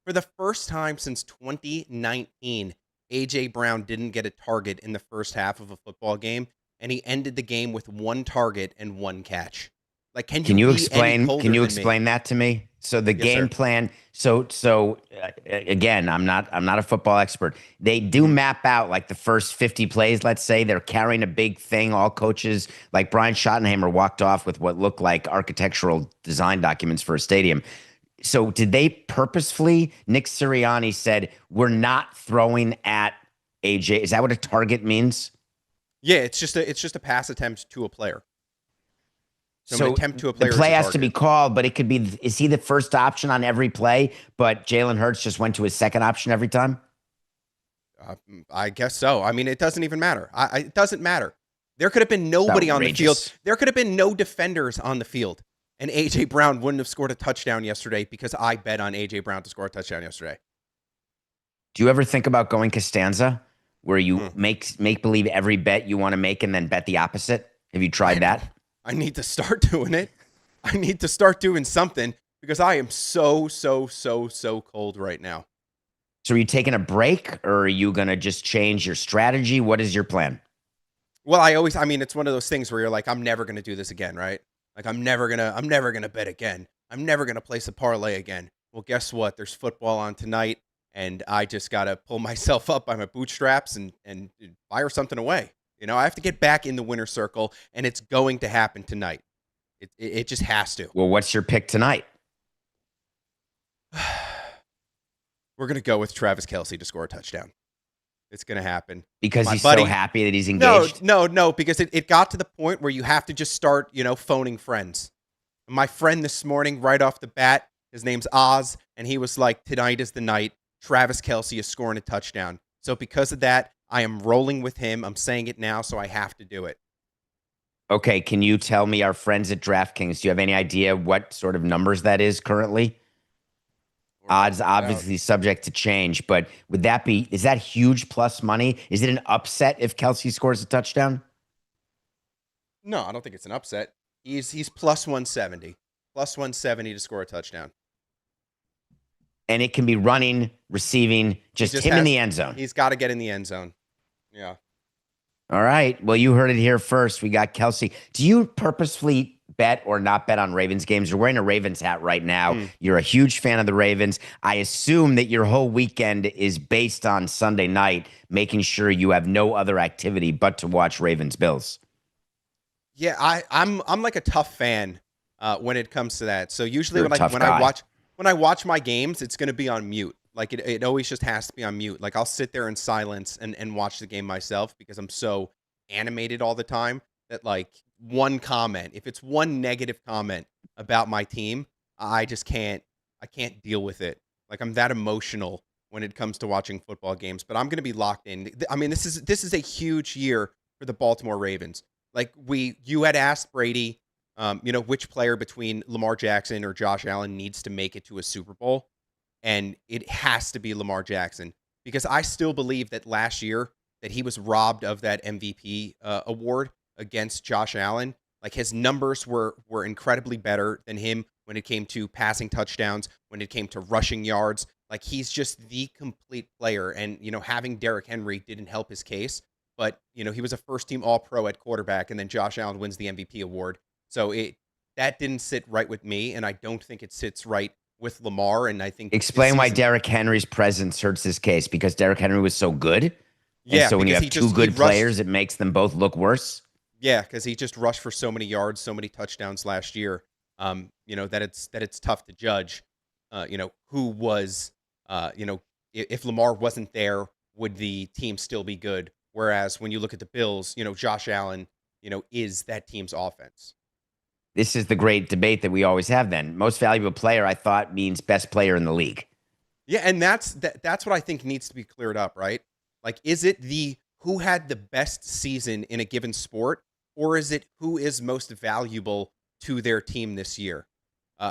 For the first time since 2019, AJ Brown didn't get a target in the first half of a football game, and he ended the game with one target and one catch. Like, can you explain? Can you explain that to me? So the game plan. So again, I'm not a football expert. They do map out like the first 50 plays. Let's say they're carrying a big thing. All coaches, like Brian Schottenheimer, walked off with what looked like architectural design documents for a stadium. So did they purposefully? Nick Sirianni said, we're not throwing at AJ. Is that what a target means? Yeah, it's just a pass attempt to a player. So an attempt to a player. The play has to be called, but it could be, is he the first option on every play, but Jalen Hurts just went to his second option every time? I guess so. I mean, it doesn't even matter. It doesn't matter. There could have been nobody on the field. There could have been no defenders on the field. And A.J. Brown wouldn't have scored a touchdown yesterday because I bet on A.J. Brown to score a touchdown yesterday. Do you ever think about going Costanza, where you make believe every bet you want to make and then bet the opposite? Have you tried that? I need to start doing it. I need to start doing something because I am so cold right now. So are you taking a break, or are you going to just change your strategy? What is your plan? Well, it's one of those things where you're like, I'm never going to do this again, right? Like, I'm never going to bet again. I'm never going to place a parlay again. Well, guess what? There's football on tonight, and I just got to pull myself up by my bootstraps and fire something away. I have to get back in the winner's circle, and it's going to happen tonight. It just has to. Well, what's your pick tonight? We're going to go with Travis Kelce to score a touchdown. It's going to happen. Because he's so happy that he's engaged? No, because it got to the point where you have to just start, phoning friends. My friend this morning, right off the bat, his name's Oz, and he was like, tonight is the night. Travis Kelce is scoring a touchdown. So because of that, I am rolling with him. I'm saying it now, so I have to do it. Okay, can you tell me, our friends at DraftKings, do you have any idea what sort of numbers that is currently? Odds obviously subject to change, but is that huge plus money? Is it an upset if Kelce scores a touchdown? No, I don't think it's an upset. He's plus 170. Plus 170 to score a touchdown. And it can be running, receiving, just him in the end zone. He's got to get in the end zone. Yeah. All right. Well, you heard it here first. We got Kelce. Do you purposefully bet or not bet on Ravens games? You're wearing a Ravens hat right now. You're a huge fan of the Ravens. I assume that your whole weekend is based on Sunday night, making sure you have no other activity but to watch Ravens Bills. Yeah, I'm like a tough fan when it comes to that. So usually when I watch my games, it's going to be on mute. Like, it always just has to be on mute. Like, I'll sit there in silence and watch the game myself because I'm so animated all the time that, like, one comment, if it's one negative comment about my team, I can't deal with it. Like, I'm that emotional when it comes to watching football games, but I'm going to be locked in. I mean, this is a huge year for the Baltimore Ravens. Like, you had asked Brady, which player between Lamar Jackson or Josh Allen needs to make it to a Super Bowl. And it has to be Lamar Jackson, because I still believe that last year that he was robbed of that MVP award against Josh Allen. Like, his numbers were incredibly better than him when it came to passing touchdowns, when it came to rushing yards. Like, he's just the complete player. And, having Derrick Henry didn't help his case. But, he was a first-team All-Pro at quarterback, and then Josh Allen wins the MVP award. So that didn't sit right with me, and I don't think it sits right with Lamar. And I think explain why Derrick Henry's presence hurts his case, because Derrick Henry was so good. Yeah. And so when you have two good players, it makes them both look worse. Yeah, because he just rushed for so many yards, so many touchdowns last year. That it's tough to judge. Who was, if Lamar wasn't there, would the team still be good? Whereas when you look at the Bills, Josh Allen, is that team's offense. This is the great debate that we always have then. Most valuable player, I thought, means best player in the league. Yeah, and that's what I think needs to be cleared up, right? Like, is it the who had the best season in a given sport, or is it who is most valuable to their team this year?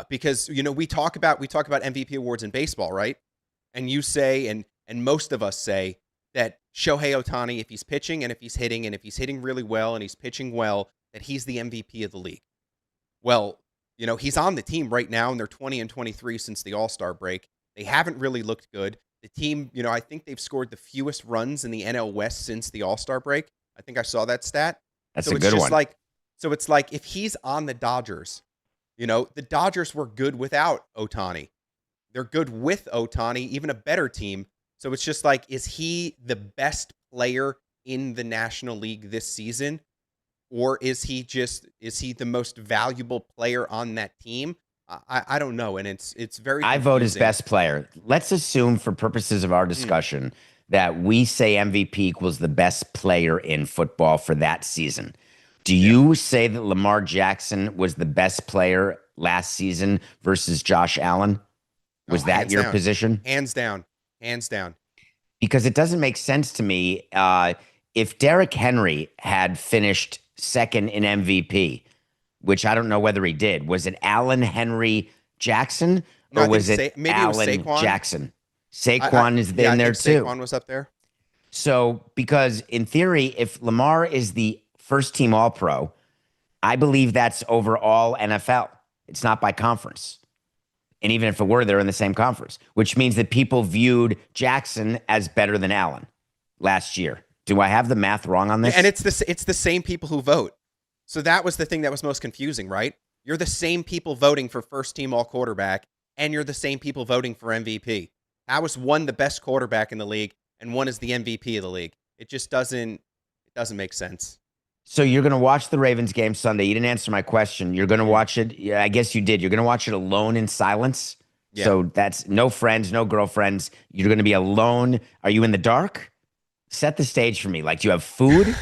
Because we talk about MVP awards in baseball, right? And you say, and most of us say that Shohei Ohtani, if he's pitching and if he's hitting really well and he's pitching well, that he's the MVP of the league. Well, he's on the team right now, and they're 20-23 since the All-Star break. They haven't really looked good. The team, I think they've scored the fewest runs in the NL West since the All-Star break. I think I saw that stat. That's a good one. So it's like if he's on the Dodgers, the Dodgers were good without Ohtani. They're good with Ohtani, even a better team. So it's just like, is he the best player in the National League this season? Or is he the most valuable player on that team? I don't know. And it's very confusing. I vote as best player. Let's assume for purposes of our discussion that we say MVP equals the best player in football for that season. Do you say that Lamar Jackson was the best player last season versus Josh Allen? Was that your position? Hands down. Because it doesn't make sense to me. If Derrick Henry had finished second in MVP, which I don't know whether he did, was it Allen, Henry, Jackson, or was it Allen, Jackson? Saquon is in there too. Saquon was up there. So, because in theory, if Lamar is the first team All-Pro, I believe that's overall NFL. It's not by conference. And even if it were, they're in the same conference, which means that people viewed Jackson as better than Allen last year. Do I have the math wrong on this? And it's the same people who vote. So that was the thing that was most confusing, right? You're the same people voting for first team all quarterback, and you're the same people voting for MVP. How is one the best quarterback in the league and one is the MVP of the league? It just doesn't make sense. So you're going to watch the Ravens game Sunday. You didn't answer my question. You're going to watch it. Yeah, I guess you did. You're going to watch it alone in silence. Yeah. So that's no friends, no girlfriends. You're going to be alone. Are you in the dark? Set the stage for me. Like, do you have food?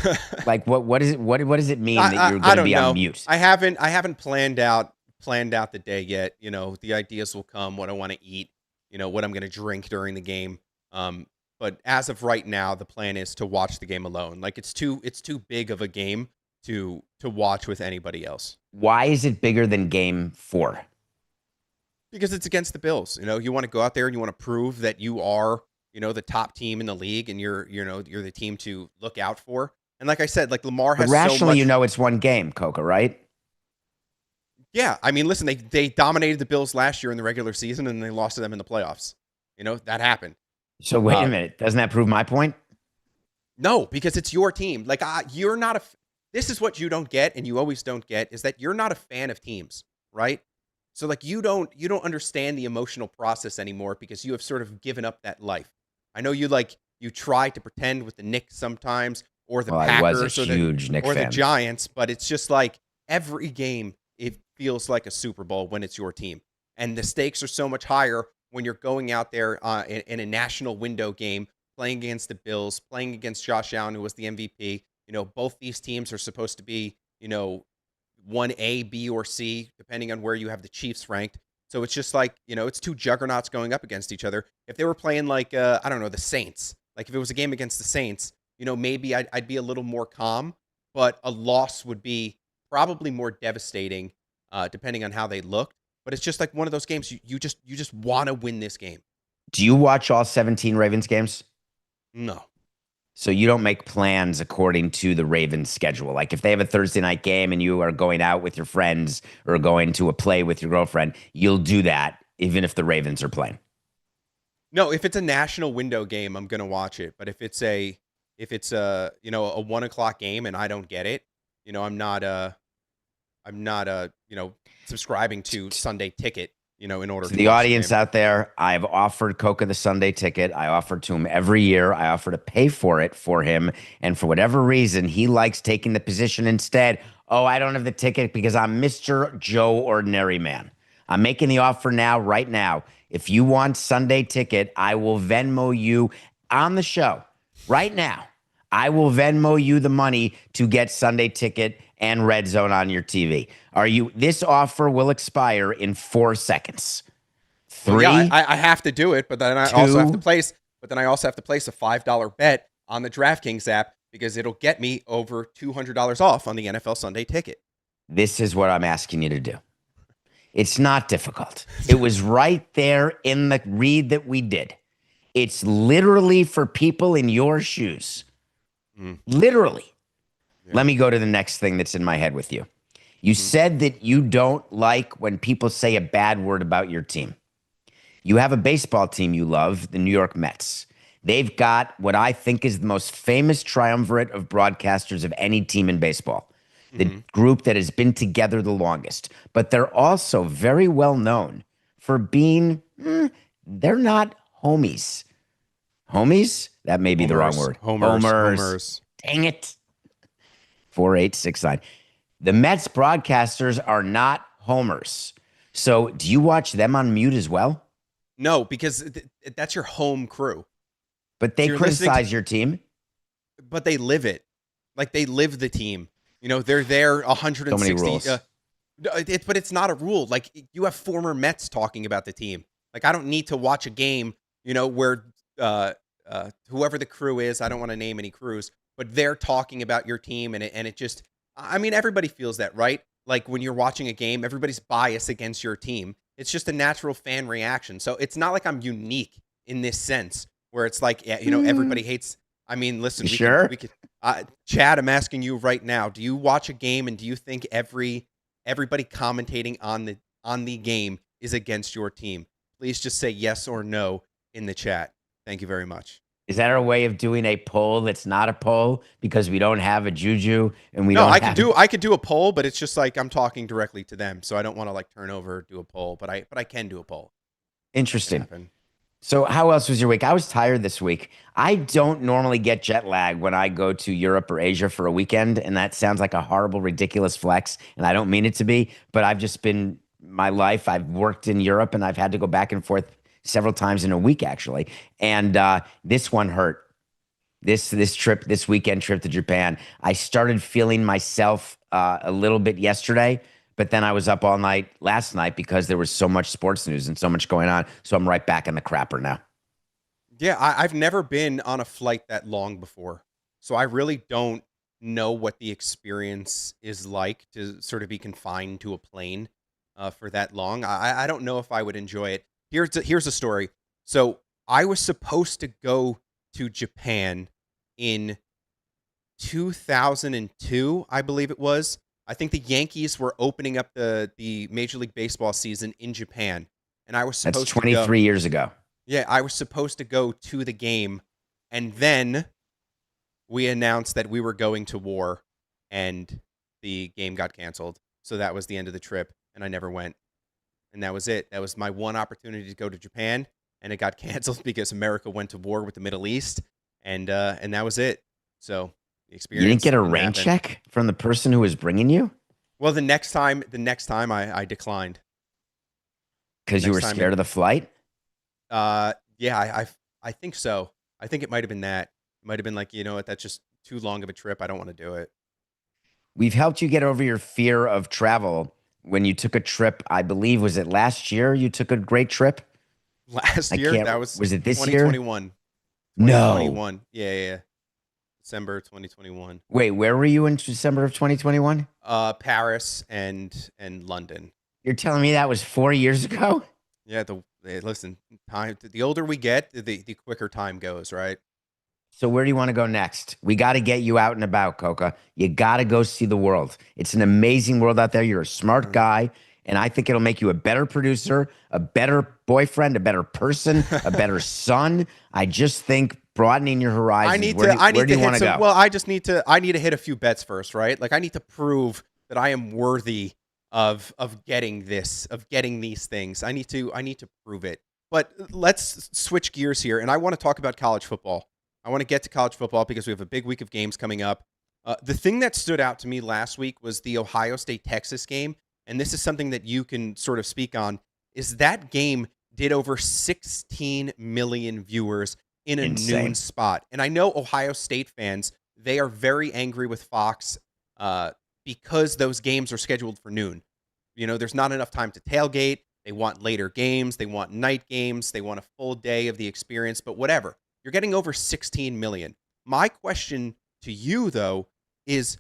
Like, what is it? What does it mean that you're going to be on mute? I haven't planned out the day yet. The ideas will come. What I want to eat. What I'm going to drink during the game. But as of right now, the plan is to watch the game alone. Like, it's too big of a game to watch with anybody else. Why is it bigger than Game 4? Because it's against the Bills. You want to go out there and you want to prove that you are, the top team in the league, and you're the team to look out for. And like I said, like Lamar has rationally, it's one game, Coca, right? Yeah, I mean, listen, they dominated the Bills last year in the regular season, and they lost to them in the playoffs. That happened. So wait a minute. Doesn't that prove my point? No, because it's your team. Like, you're not this is what you don't get, and you always don't get, is that you're not a fan of teams, right? So like, you don't understand the emotional process anymore because you have sort of given up that life. I know you try to pretend with the Knicks sometimes, or the Packers, or the Giants, but it's just like every game it feels like a Super Bowl when it's your team, and the stakes are so much higher when you're going out there in a national window game, playing against the Bills, playing against Josh Allen, who was the MVP. Both these teams are supposed to be, 1A, B, or C, depending on where you have the Chiefs ranked. So it's just like, it's two juggernauts going up against each other. If they were playing like, I don't know, the Saints, like if it was a game against the Saints, maybe I'd be a little more calm, but a loss would be probably more devastating, depending on how they looked. But it's just like one of those games you just want to win this game. Do you watch all 17 Ravens games? No. So you don't make plans according to the Ravens schedule. Like if they have a Thursday night game and you are going out with your friends or going to a play with your girlfriend, you'll do that even if the Ravens are playing. No, if it's a national window game, I'm going to watch it. But if it's a 1:00 game and I don't get it, I'm not subscribing to Sunday Ticket, in order To to the watch audience out there, I've offered Coca the Sunday ticket. I offer to him every year. I offer to pay for it for him. And for whatever reason, he likes taking the position instead. Oh, I don't have the ticket because I'm Mr. Joe Ordinary Man. I'm making the offer now, right now. If you want Sunday ticket, I will Venmo you on the show right now. I will Venmo you the money to get Sunday ticket and RedZone on your TV. This offer will expire in 4 seconds. Well, yeah, 3, I have to do it, but then I 2, also have to place. But then I also have to place a $5 bet on the DraftKings app because it'll get me over $200 off on the NFL Sunday ticket. This is what I'm asking you to do. It's not difficult. It was right there in the read that we did. It's literally for people in your shoes. Literally. Yeah. Let me go to the next thing that's in my head with you. You said that you don't like when people say a bad word about your team. You have a baseball team you love, the New York Mets. They've got what I think is the most famous triumvirate of broadcasters of any team in baseball. The group that has been together the longest. But they're also very well known for being, they're not homies. Homies? That may be the wrong word. Homers. Dang it. 4869. The Mets broadcasters are not homers. So do you watch them on mute as well? No, because that's your home crew. But they criticize your team. But they live it. Like they live the team. They're there 160. So many rules. But it's not a rule. Like you have former Mets talking about the team. Like I don't need to watch a game, where whoever the crew is, I don't want to name any crews, but they're talking about your team, and it just, I mean, everybody feels that, right? Like when you're watching a game, everybody's biased against your team. It's just a natural fan reaction. So it's not like I'm unique in this sense where it's like, everybody hates. I mean, listen, we could, Chad, I'm asking you right now, do you watch a game and do you think everybody commentating on the game is against your team? Please just say yes or no in the chat. Thank you very much. Is that our way of doing a poll that's not a poll because we don't have a juju and we no, don't? I could do a poll, but it's just like I'm talking directly to them, so I don't want to like turn over do a poll, but I can do a poll. Interesting. So how else was your week? I was tired this week. I don't normally get jet lag when I go to Europe or Asia for a weekend, and that sounds like a horrible, ridiculous flex, and I don't mean it to be, but I've just been my life. I've worked in Europe, and I've had to go back and forth several times in a week, actually. And this one hurt. This weekend trip to Japan, I started feeling myself a little bit yesterday, but then I was up all night last night because there was so much sports news and so much going on. So I'm right back in the crapper now. Yeah, I've never been on a flight that long before. So I really don't know what the experience is like to sort of be confined to a plane for that long. I don't know if I would enjoy it. Here's a story. So I was supposed to go to Japan in 2002, I believe it was. I think the Yankees were opening up the Major League Baseball season in Japan, and I was supposed That's 23 years ago. Yeah, I was supposed to go to the game, and then we announced that we were going to war, and the game got canceled. So that was the end of the trip, and I never went. And that was it. That was my one opportunity to go to Japan, and it got canceled because America went to war with the Middle East, and that was it. So the experience. You didn't get a rain check from the person who was bringing you? Well, the next time I declined. Because you were scared of the flight? Yeah, I think so. I think it might have been that. It might have been like, you know what, that's just too long of a trip. I don't want to do it. We've helped you get over your fear of travel when you took a trip. I believe, was it last year you took a great trip? Last year? That was it this 2021. year? 2021. No. Yeah. December 2021. Wait, where were you in December of 2021? Paris and London. You're telling me that was 4 years ago? Yeah, listen, time. The older we get, the quicker time goes, right? So where do you want to go next? We got to get you out and about, Coca. You got to go see the world. It's an amazing world out there. You're a smart guy, and I think it'll make you a better producer, a better boyfriend, a better person, a better son. I just think broadening your horizons. Where do you want to go? Well, I need to hit a few bets first, right? Like I need to prove that I am worthy of getting these things. I need to prove it. But let's switch gears here, and I want to talk about college football. I want to get to college football because we have a big week of games coming up. The thing that stood out to me last week was the Ohio State-Texas game, and this is something that you can sort of speak on, is that game did over 16 million viewers in a noon spot. And I know Ohio State fans, they are very angry with Fox because those games are scheduled for noon. You know, there's not enough time to tailgate. They want later games. They want night games. They want a full day of the experience, but whatever. You're getting over 16 million. My question to you, though, is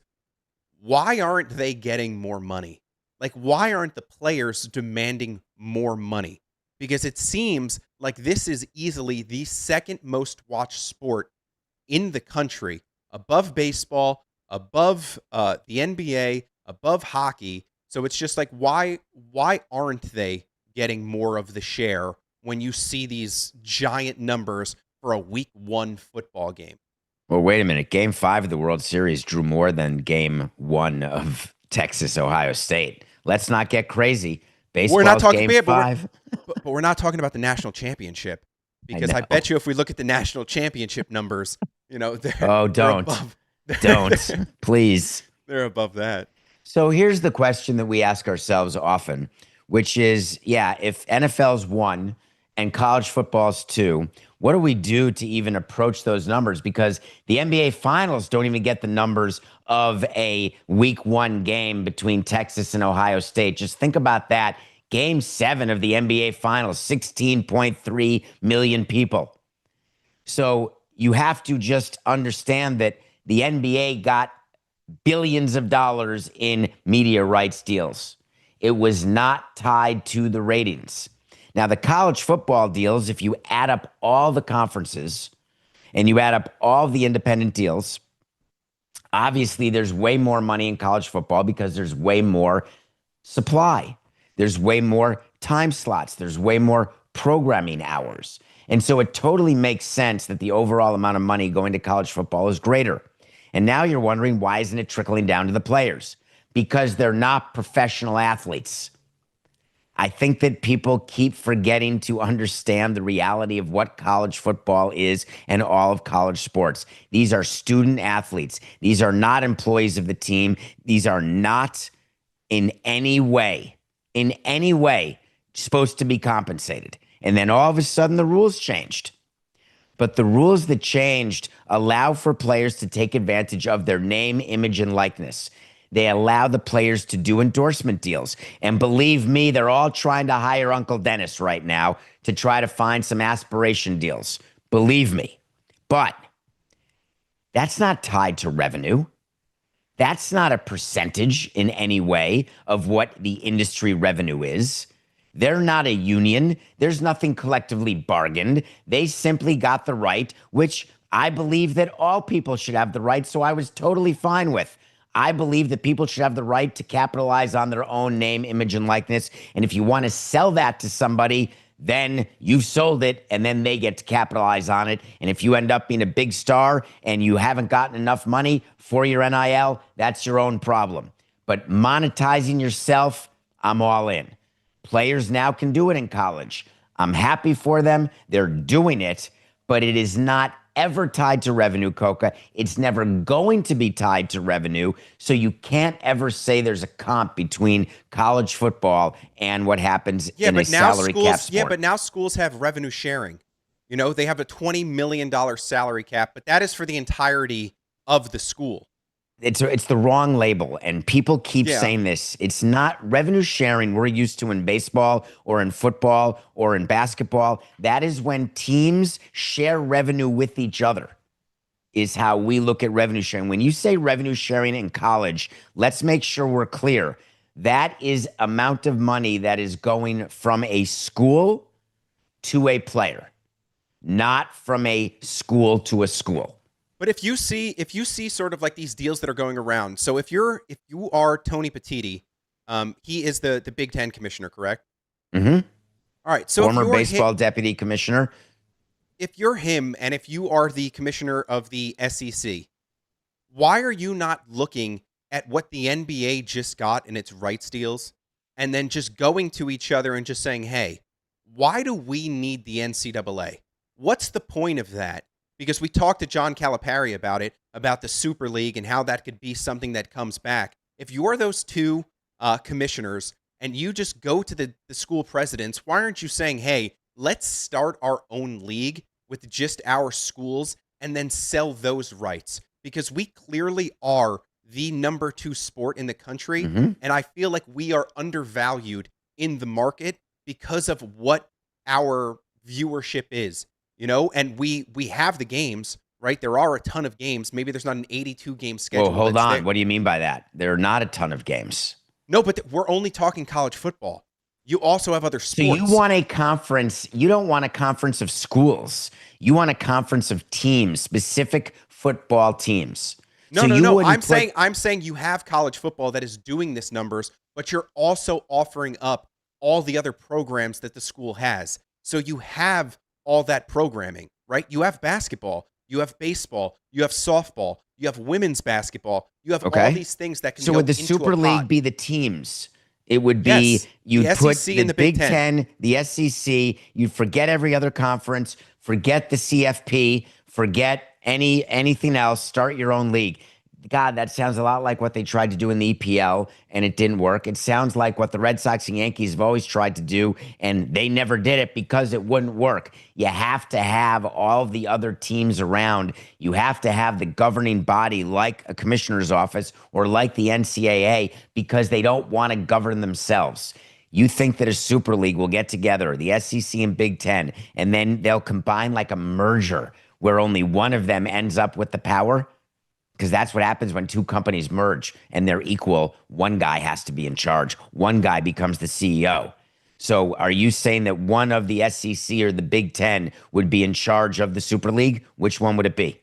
why aren't they getting more money? Like, why aren't the players demanding more money? Because it seems like this is easily the second most watched sport in the country, above baseball, above the NBA, above hockey. So it's just like, why aren't they getting more of the share when you see these giant numbers for a week 1 football game? Well, wait a minute. Game 5 of the World Series drew more than game 1 of Texas, Ohio State. Let's not get crazy. Baseball's game 5. But we're not talking about the national championship, because I bet you if we look at the national championship numbers, you know, don't, please. They're above that. So here's the question that we ask ourselves often, which is, if NFL's 1 and college football's 2, what do we do to even approach those numbers? Because the NBA finals don't even get the numbers of a week 1 game between Texas and Ohio State. Just think about that. Game 7 of the NBA finals, 16.3 million people. So you have to just understand that the NBA got billions of dollars in media rights deals. It was not tied to the ratings. Now, the college football deals, if you add up all the conferences and you add up all the independent deals, obviously there's way more money in college football because there's way more supply. There's way more time slots. There's way more programming hours. And so it totally makes sense that the overall amount of money going to college football is greater. And now you're wondering, why isn't it trickling down to the players? Because they're not professional athletes. I think that people keep forgetting to understand the reality of what college football is and all of college sports. These are student athletes. These are not employees of the team. These are not in any way supposed to be compensated. And then all of a sudden the rules changed. But the rules that changed allow for players to take advantage of their name, image, and likeness. They allow the players to do endorsement deals. And believe me, they're all trying to hire Uncle Dennis right now to try to find some aspiration deals. Believe me. But that's not tied to revenue. That's not a percentage in any way of what the industry revenue is. They're not a union. There's nothing collectively bargained. They simply got the right, which I believe that all people should have the right, so I was totally fine with. I believe that people should have the right to capitalize on their own name, image, and likeness. And if you want to sell that to somebody, then you've sold it, and then they get to capitalize on it. And if you end up being a big star and you haven't gotten enough money for your NIL, that's your own problem. But monetizing yourself, I'm all in. Players now can do it in college. I'm happy for them. They're doing it, but it is not ever tied to revenue, Coca. It's never going to be tied to revenue. So you can't ever say there's a comp between college football and what happens in a salary cap sport. Yeah, but now schools have revenue sharing. You know, they have a $20 million salary cap, but that is for the entirety of the school. It's the wrong label, and people keep saying this. It's not revenue sharing we're used to in baseball or in football or in basketball. That is when teams share revenue with each other, is how we look at revenue sharing. When you say revenue sharing in college, let's make sure we're clear. That is amount of money that is going from a school to a player, not from a school to a school. But if you see sort of like these deals that are going around, so if you are Tony Petitti, he is the Big Ten commissioner, correct? Mm-hmm. All right. So former baseball deputy commissioner. If you're him, and if you are the commissioner of the SEC, why are you not looking at what the NBA just got in its rights deals and then just going to each other and just saying, hey, why do we need the NCAA? What's the point of that? Because we talked to John Calipari about it, about the Super League and how that could be something that comes back. If you're those two commissioners and you just go to the school presidents, why aren't you saying, hey, let's start our own league with just our schools and then sell those rights? Because we clearly are the number 2 sport in the country. Mm-hmm. And I feel like we are undervalued in the market because of what our viewership is, and we have the games, right? There are a ton of games. Maybe there's not an 82 game schedule. Well, hold on. What do you mean by that? There are not a ton of games. No, but we're only talking college football. You also have other sports. So you want a conference. You don't want a conference of schools. You want a conference of teams, specific football teams. No. I'm saying you have college football that is doing this numbers, but you're also offering up all the other programs that the school has. So you have all that programming, right? You have basketball, you have baseball, you have softball, you have women's basketball, you have all these things that can. So would the Super League be the teams? It would be you put the Big Ten, the SEC. You'd forget every other conference, forget the CFP, forget anything else. Start your own league. God, that sounds a lot like what they tried to do in the EPL, and it didn't work. It sounds like what the Red Sox and Yankees have always tried to do, and they never did it because it wouldn't work. You have to have all the other teams around. You have to have the governing body like a commissioner's office or like the NCAA because they don't want to govern themselves. You think that a Super League will get together, the SEC and Big Ten, and then they'll combine like a merger where only one of them ends up with the power? Because that's what happens when two companies merge and they're equal. One guy has to be in charge. One guy becomes the CEO. So are you saying that one of the SEC or the Big Ten would be in charge of the Super League? Which one would it be?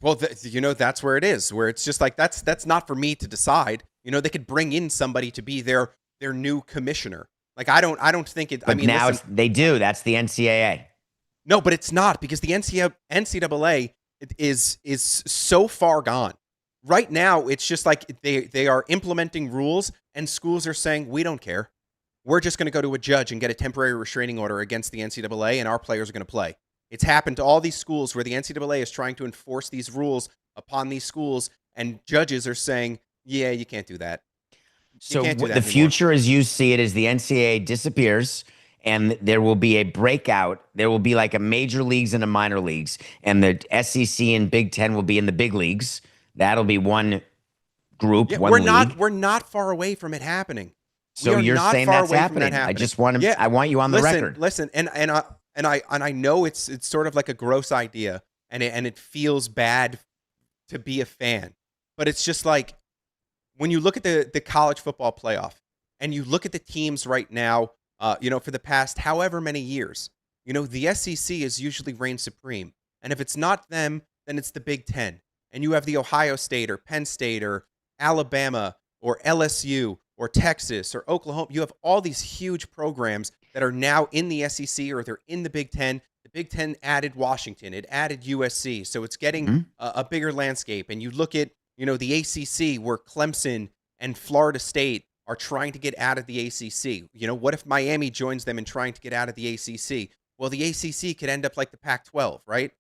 Well, that's where it is, where it's just like, that's not for me to decide. They could bring in somebody to be their new commissioner. Like, I don't think it. But now they do. That's the NCAA. No, but it's not, because the NCAA is so far gone. Right now, it's just like they are implementing rules and schools are saying, we don't care. We're just going to go to a judge and get a temporary restraining order against the NCAA and our players are going to play. It's happened to all these schools where the NCAA is trying to enforce these rules upon these schools and judges are saying, yeah, you can't do that. So the future as you see it is the NCAA disappears and there will be a breakout. There will be like a major leagues and a minor leagues. And the SEC and Big Ten will be in the big leagues. That'll be one group, one league. We're not far away from it happening. So you're saying that's happening. I just want to. I want you on the record. Listen, and I know it's sort of like a gross idea, and it feels bad to be a fan, but it's just like when you look at the college football playoff, and you look at the teams right now. For the past however many years, the SEC is usually reigned supreme. And if it's not them, then it's the Big Ten. And you have the Ohio State or Penn State or Alabama or LSU or Texas or Oklahoma. You have all these huge programs that are now in the SEC or they're in the Big Ten. The Big Ten added Washington. It added USC. So it's getting a bigger landscape. And you look at, the ACC where Clemson and Florida State are trying to get out of the ACC. What if Miami joins them in trying to get out of the ACC? Well, the ACC could end up like the Pac-12, right?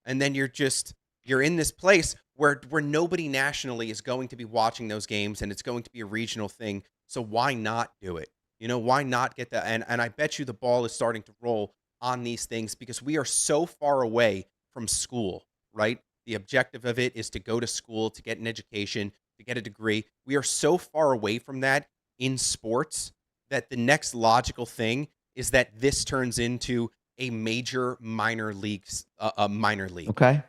And then you're in this place where nobody nationally is going to be watching those games, and it's going to be a regional thing. So why not do it? Why not get that? And I bet you the ball is starting to roll on these things because we are so far away from school, right? The objective of it is to go to school, to get an education, to get a degree. We are so far away from that in sports that the next logical thing is that this turns into a major minor league. Okay.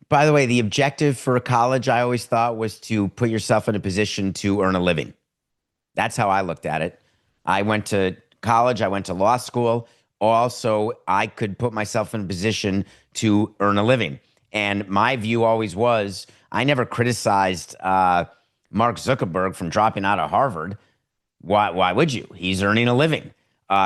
By the way, the objective for a college, I always thought, was to put yourself in a position to earn a living. That's how I looked at it. I went to college. I went to law school. Also, I could put myself in a position to earn a living. And my view always was, I never criticized Mark Zuckerberg from dropping out of Harvard. Why would you? He's earning a living.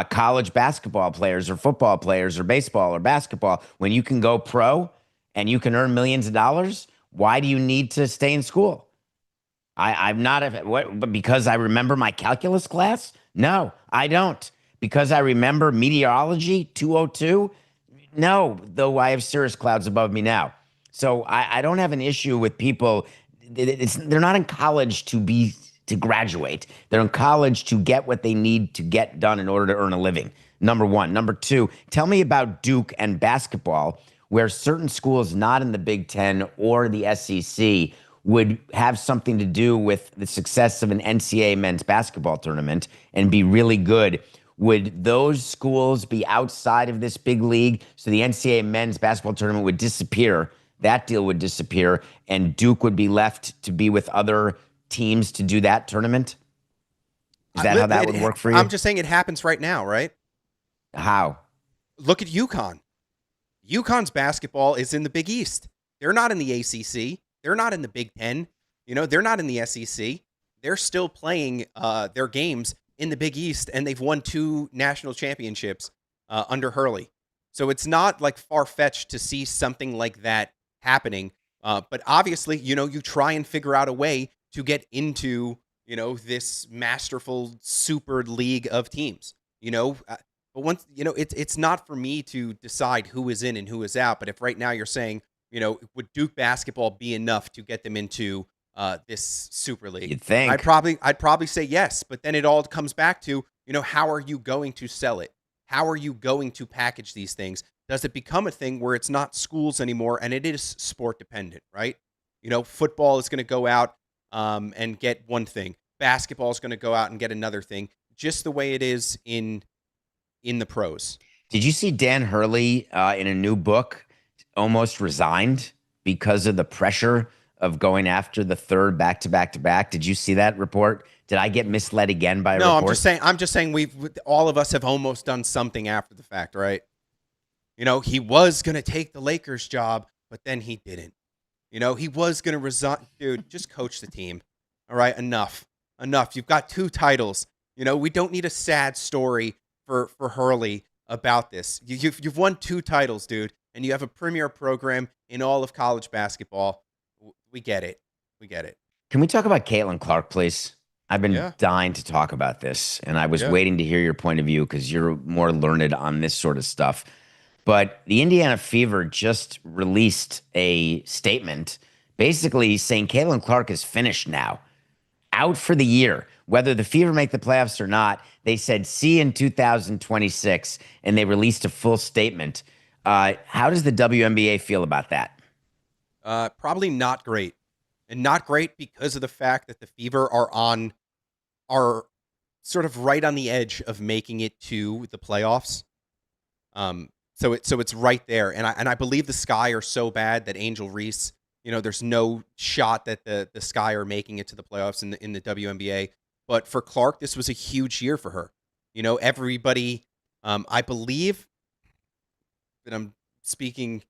College basketball players or football players or baseball or basketball, when you can go pro and you can earn millions of dollars, why do you need to stay in school? I'm not but because I remember my calculus class? No, I don't. Because I remember meteorology 202? No, though I have cirrus clouds above me now. So I don't have an issue with people. They're not in college to graduate. They're in college to get what they need to get done in order to earn a living. Number one. Number two, tell me about Duke and basketball, where certain schools not in the Big Ten or the SEC would have something to do with the success of an NCAA men's basketball tournament and be really good. Would those schools be outside of this big league? So the NCAA men's basketball tournament would disappear. That deal would disappear, and Duke would be left to be with other teams to do that tournament? Is that how that would work for you? I'm just saying it happens right now, right? How? Look at UConn. UConn's basketball is in the Big East. They're not in the ACC. They're not in the Big Ten. They're not in the SEC. They're still playing their games in the Big East, and they've won 2 national championships under Hurley. So it's not like far-fetched to see something like that happening. But obviously, you try and figure out a way to get into, this masterful super league of teams, but once, it's not for me to decide who is in and who is out. But if right now you're saying, would Duke basketball be enough to get them into this super league? You'd think. I'd probably say yes. But then it all comes back to, how are you going to sell it? How are you going to package these things? Does it become a thing where it's not schools anymore and it is sport dependent, right? Football is going to go out and get one thing. Basketball is going to go out and get another thing, just the way it is in the pros. Did you see Dan Hurley in a new book almost resigned because of the pressure of going after the third back-to-back-to-back? Did you see that report? Did I get misled again by a report? No, I'm just saying all of us have almost done something after the fact, right? He was going to take the Lakers job, but then he didn't. He was going to resign. Dude, just coach the team. All right, enough. You've got 2 titles. We don't need a sad story for Hurley about this. You've won 2 titles, dude, and you have a premier program in all of college basketball. We get it. Can we talk about Caitlin Clark, please? I've been dying to talk about this, and I was waiting to hear your point of view because you're more learned on this sort of stuff. But the Indiana Fever just released a statement basically saying Caitlin Clark is finished now, out for the year. Whether the Fever make the playoffs or not, they said, see in 2026, and they released a full statement. How does the WNBA feel about that? Probably not great. And not great because of the fact that the Fever are sort of right on the edge of making it to the playoffs. So it's right there. And I believe the Sky are so bad that Angel Reese, there's no shot that the Sky are making it to the playoffs in the WNBA. But for Clark, this was a huge year for her. Everybody, I believe that I'm speaking,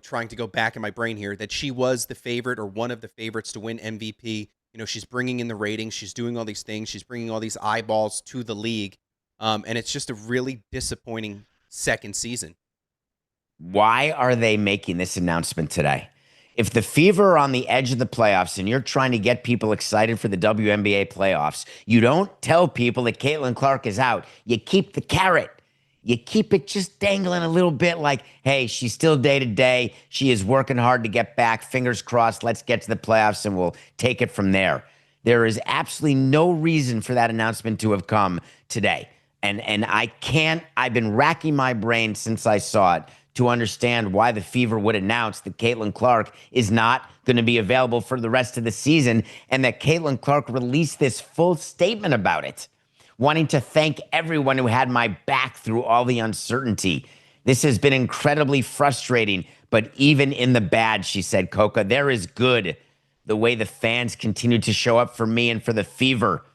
trying to go back in my brain here, that she was the favorite or one of the favorites to win MVP. She's bringing in the ratings. She's doing all these things. She's bringing all these eyeballs to the league. And it's just a really disappointing second season. Why are they making this announcement today? If the Fever are on the edge of the playoffs and you're trying to get people excited for the WNBA playoffs, you don't tell people that Caitlin Clark is out. You keep the carrot. You keep it just dangling a little bit like, hey, she's still day-to-day. She is working hard to get back. Fingers crossed. Let's get to the playoffs and we'll take it from there. There is absolutely no reason for that announcement to have come today. And I've been racking my brain since I saw it to understand why the Fever would announce that Caitlin Clark is not going to be available for the rest of the season, and that Caitlin Clark released this full statement about it, wanting to thank everyone who had my back through all the uncertainty. This has been incredibly frustrating, but even in the bad, she said, Coca, there is good. The way the fans continue to show up for me and for the Fever.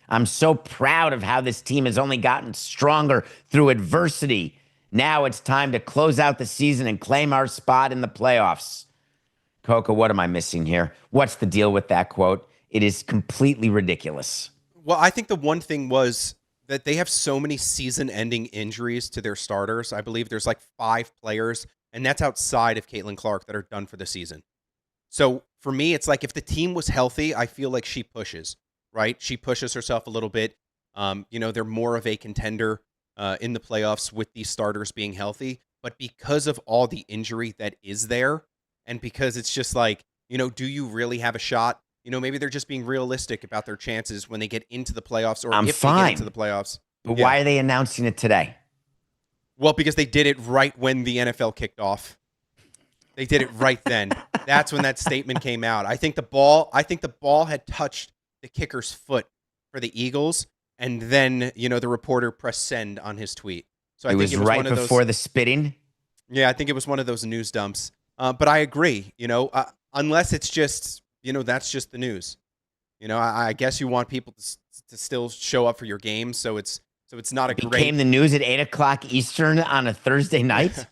I'm so proud of how this team has only gotten stronger through adversity. Now it's time to close out the season and claim our spot in the playoffs. Coca, what am I missing here? What's the deal with that quote? It is completely ridiculous. Well, I think the one thing was that they have so many season-ending injuries to their starters. I believe there's like 5 players, and that's outside of Caitlin Clark, that are done for the season. So for me, it's like if the team was healthy, I feel like she pushes, right? She pushes herself a little bit. They're more of a contender in the playoffs with these starters being healthy. But because of all the injury that is there, and because it's just like, do you really have a shot? Maybe they're just being realistic about their chances when they get into the playoffs, or if they get into the playoffs. But why are they announcing it today? Well, because they did it right when the NFL kicked off. They did it right then. That's when that statement came out. I think the ball had touched the kicker's foot for the Eagles, and then the reporter pressed send on his tweet. So I think it was right before the spitting. Yeah, I think it was one of those news dumps. But I agree. Unless it's just that's just the news. I guess you want people to still show up for your games, so it's not a great. Became the news at 8:00 Eastern on a Thursday night.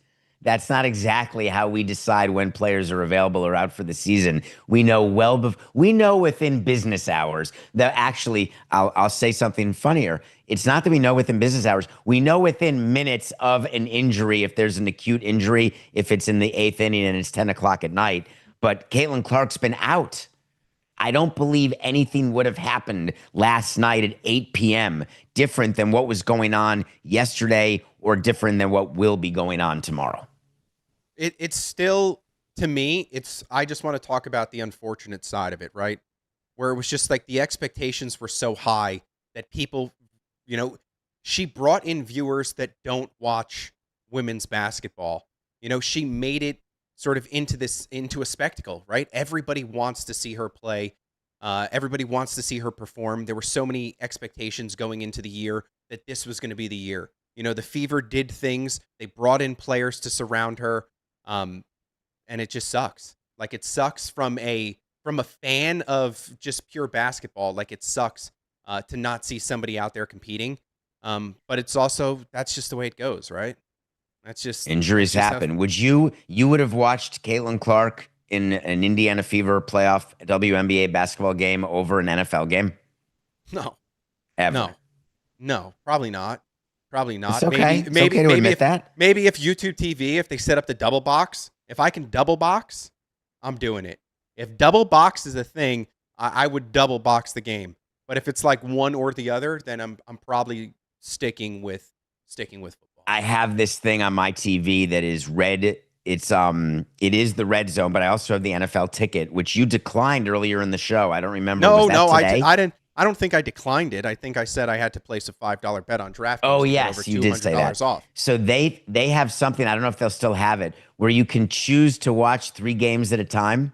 That's not exactly how we decide when players are available or out for the season. We know we know within business hours that actually, I'll say something funnier. It's not that we know within business hours. We know within minutes of an injury, if there's an acute injury, if it's in the 8th inning and it's 10:00 at night. But Caitlin Clark's been out. I don't believe anything would have happened last night at 8 p.m. different than what was going on yesterday or different than what will be going on tomorrow. It's still, to me, I just want to talk about the unfortunate side of it, right? Where it was just like the expectations were so high that people, she brought in viewers that don't watch women's basketball. She made it sort of into a spectacle, right? Everybody wants to see her play. Everybody wants to see her perform. There were so many expectations going into the year that this was going to be the year. The Fever did things. They brought in players to surround her. And it just sucks. Like, it sucks from a fan of just pure basketball. Like, it sucks to not see somebody out there competing. But it's also, that's just the way it goes, right? That's just injuries happen. You would have watched Caitlin Clark in an Indiana Fever playoff WNBA basketball game over an NFL game? No. Ever? No, probably not. Probably not. It's okay. It's okay to admit that. Maybe if YouTube TV, if they set up the double box, if I can double box, I'm doing it. If double box is a thing, I would double box the game. But if it's like one or the other, then I'm probably sticking with football. I have this thing on my TV that is red. It is the RedZone, but I also have the NFL ticket, which you declined earlier in the show. I don't remember. No, I didn't. I don't think I declined it. I think I said I had to place a $5 bet on DraftKings. Oh yes, you did say that. Off. So they have something. I don't know if they'll still have it, where you can choose to watch 3 games at a time,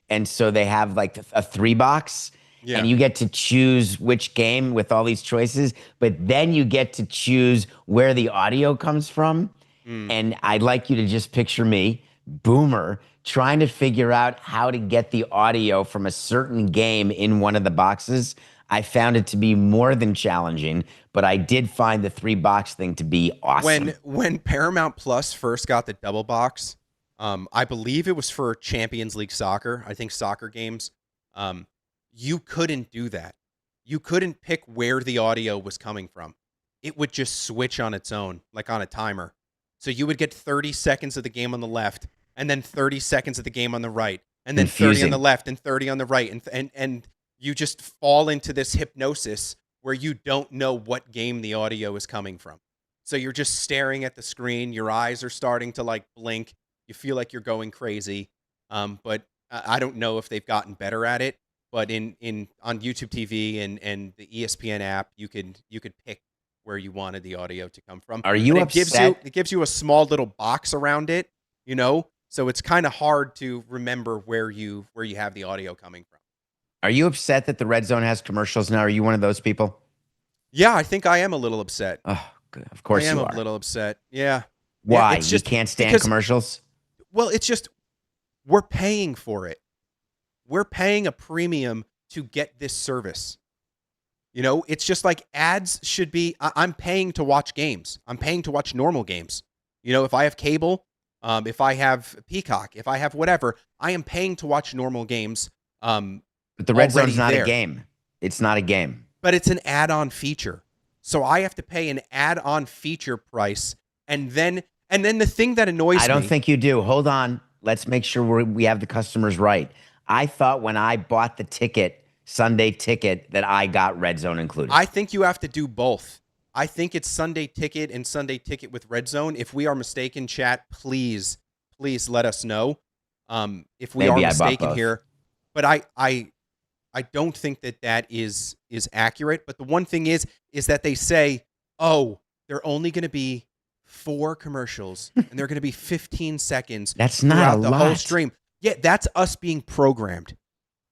and so they have like a 3-box. Yeah. And you get to choose which game with all these choices, but then you get to choose where the audio comes from. And I'd like you to just picture me, Boomer, trying to figure out how to get the audio from a certain game in one of the boxes. I found it to be more than challenging, but I did find the 3-box thing to be awesome. When Paramount Plus first got the double box, I believe it was for Champions League soccer. I think soccer games. You couldn't do that. You couldn't pick where the audio was coming from. It would just switch on its own, like on a timer. So you would get 30 seconds of the game on the left, and then 30 seconds of the game on the right, and then 30 on the left and 30 on the right. And you just fall into this hypnosis where you don't know what game the audio is coming from. So you're just staring at the screen. Your eyes are starting to like blink. You feel like you're going crazy. But I don't know if they've gotten better at it. But on YouTube TV and the ESPN app, you could pick where you wanted the audio to come from. Are you upset? It gives you a small little box around it, so it's kind of hard to remember where you have the audio coming from. Are you upset that the RedZone has commercials now? Are you one of those people? Yeah, I think I am a little upset. Oh, good. Of course you are. I am a little upset. Yeah. Why? Yeah, you can't stand commercials? Well, it's just we're paying for it. We're paying a premium to get this service. It's just like ads should be. I'm paying to watch games. I'm paying to watch normal games. If I have cable, if I have Peacock, if I have whatever, I am paying to watch normal games. But the RedZone's not a game. It's not a game. But it's an add-on feature. So I have to pay an add-on feature price. And then the thing that annoys me. I don't think you do. Hold on. Let's make sure we have the customers right. I thought when I bought the ticket, Sunday ticket, that I got RedZone included. I think you have to do both. I think it's Sunday ticket and Sunday ticket with RedZone. If we are mistaken, chat, please let us know if we are mistaken here. But I don't think that is accurate. But the one thing is that they say, oh, they're only going to be 4 commercials and they're going to be 15 seconds. That's not a lot. The whole stream. Yeah, that's us being programmed.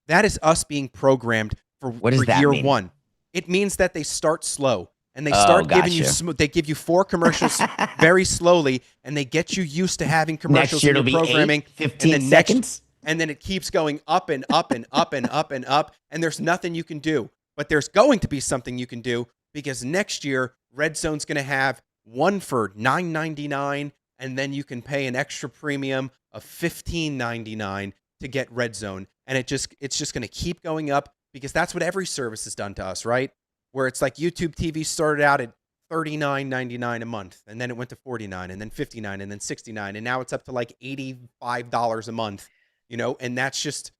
That is us being programmed for year mean? 1. It means that they start slow and they start giving you. They give you 4 commercials very slowly, and they get you used to having commercials. Next year in your programming. 15 seconds. And then it keeps going up and up and up and up and up, and there's nothing you can do. But there's going to be something you can do, because next year RedZone's going to have one for $9.99, and then you can pay an extra premium of $15.99 to get RedZone. And it's just going to keep going up, because that's what every service has done to us, right? Where it's like YouTube TV started out at $39.99 a month, and then it went to $49, and then $59, and then $69, and now it's up to like $85 a month, and that's just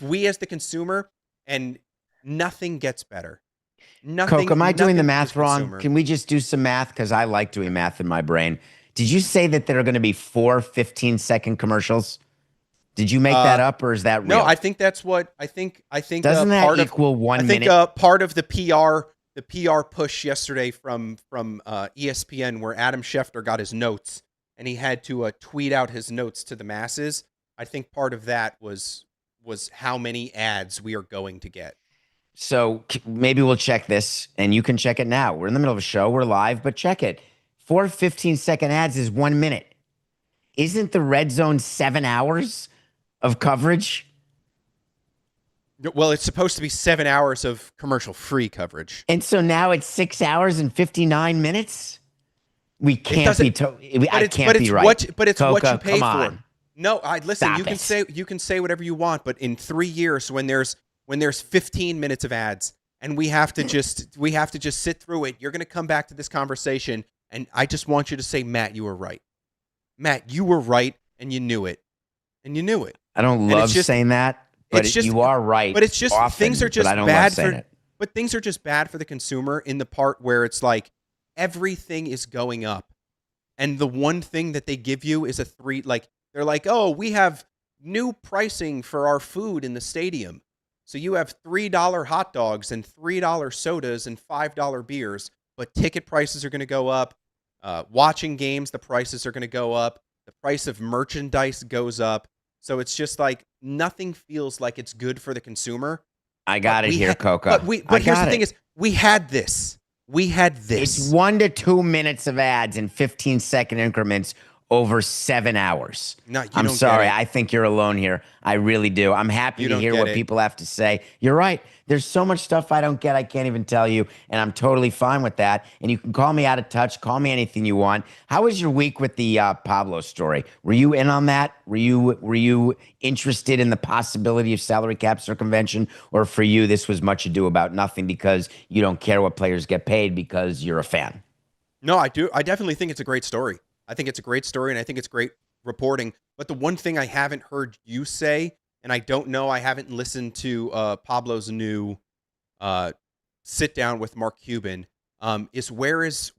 we as the consumer, and nothing gets better. Nothing. Coke, am I doing the math wrong? Can we just do some math? Because I like doing math in my brain. Did you say that there are going to be 4 15-second commercials? Did you make that up, or is that real? No, I think that's what I think. Doesn't that equal 1 minute? I think part of the PR push yesterday from ESPN, where Adam Schefter got his notes and he had to tweet out his notes to the masses. I think part of that was how many ads we are going to get. So maybe we'll check this, and you can check it now. We're in the middle of a show. We're live, but check it. 4 15-second ads is 1 minute. Isn't the RedZone 7 hours of coverage? Well, it's supposed to be 7 hours of commercial-free coverage. And so now it's 6 hours and 59 minutes? We can't be I can't be right. But it's Coca, what you pay for. On. No, listen, Stop you can say whatever you want, but in 3 years, when there's 15 minutes of ads and we have to just sit through it, you're going to come back to this conversation, and I just want you to say, Matt, you were right. Matt, you were right, and you knew it. And you knew it. I don't love saying that, but you are right. But it's just often, things are just bad for. But things are just bad for the consumer in the part where it's like everything is going up, and the one thing that they give you is they're like, oh, we have new pricing for our food in the stadium. So you have $3 hot dogs and $3 sodas and $5 beers, but ticket prices are going to go up. Watching games, the prices are going to go up. The price of merchandise goes up. So it's just like nothing feels like it's good for the consumer. I got it here, Coca. But here's the thing is, we had this. It's 1 to 2 minutes of ads in 15-second increments over 7 hours. No, I'm sorry. I think you're alone here. I really do. I'm happy to hear what people have to say. You're right. There's so much stuff I don't get. I can't even tell you, and I'm totally fine with that. And you can call me out of touch. Call me anything you want. How was your week with the Pablo story? Were you in on that? Were you interested in the possibility of salary cap circumvention, or for you this was much ado about nothing because you don't care what players get paid because you're a fan? No, I do. I definitely think it's a great story. I think it's a great story, and I think it's great reporting. But the one thing I haven't heard you say, and I don't know, I haven't listened to Pablo's new sit down with Mark Cuban, is where is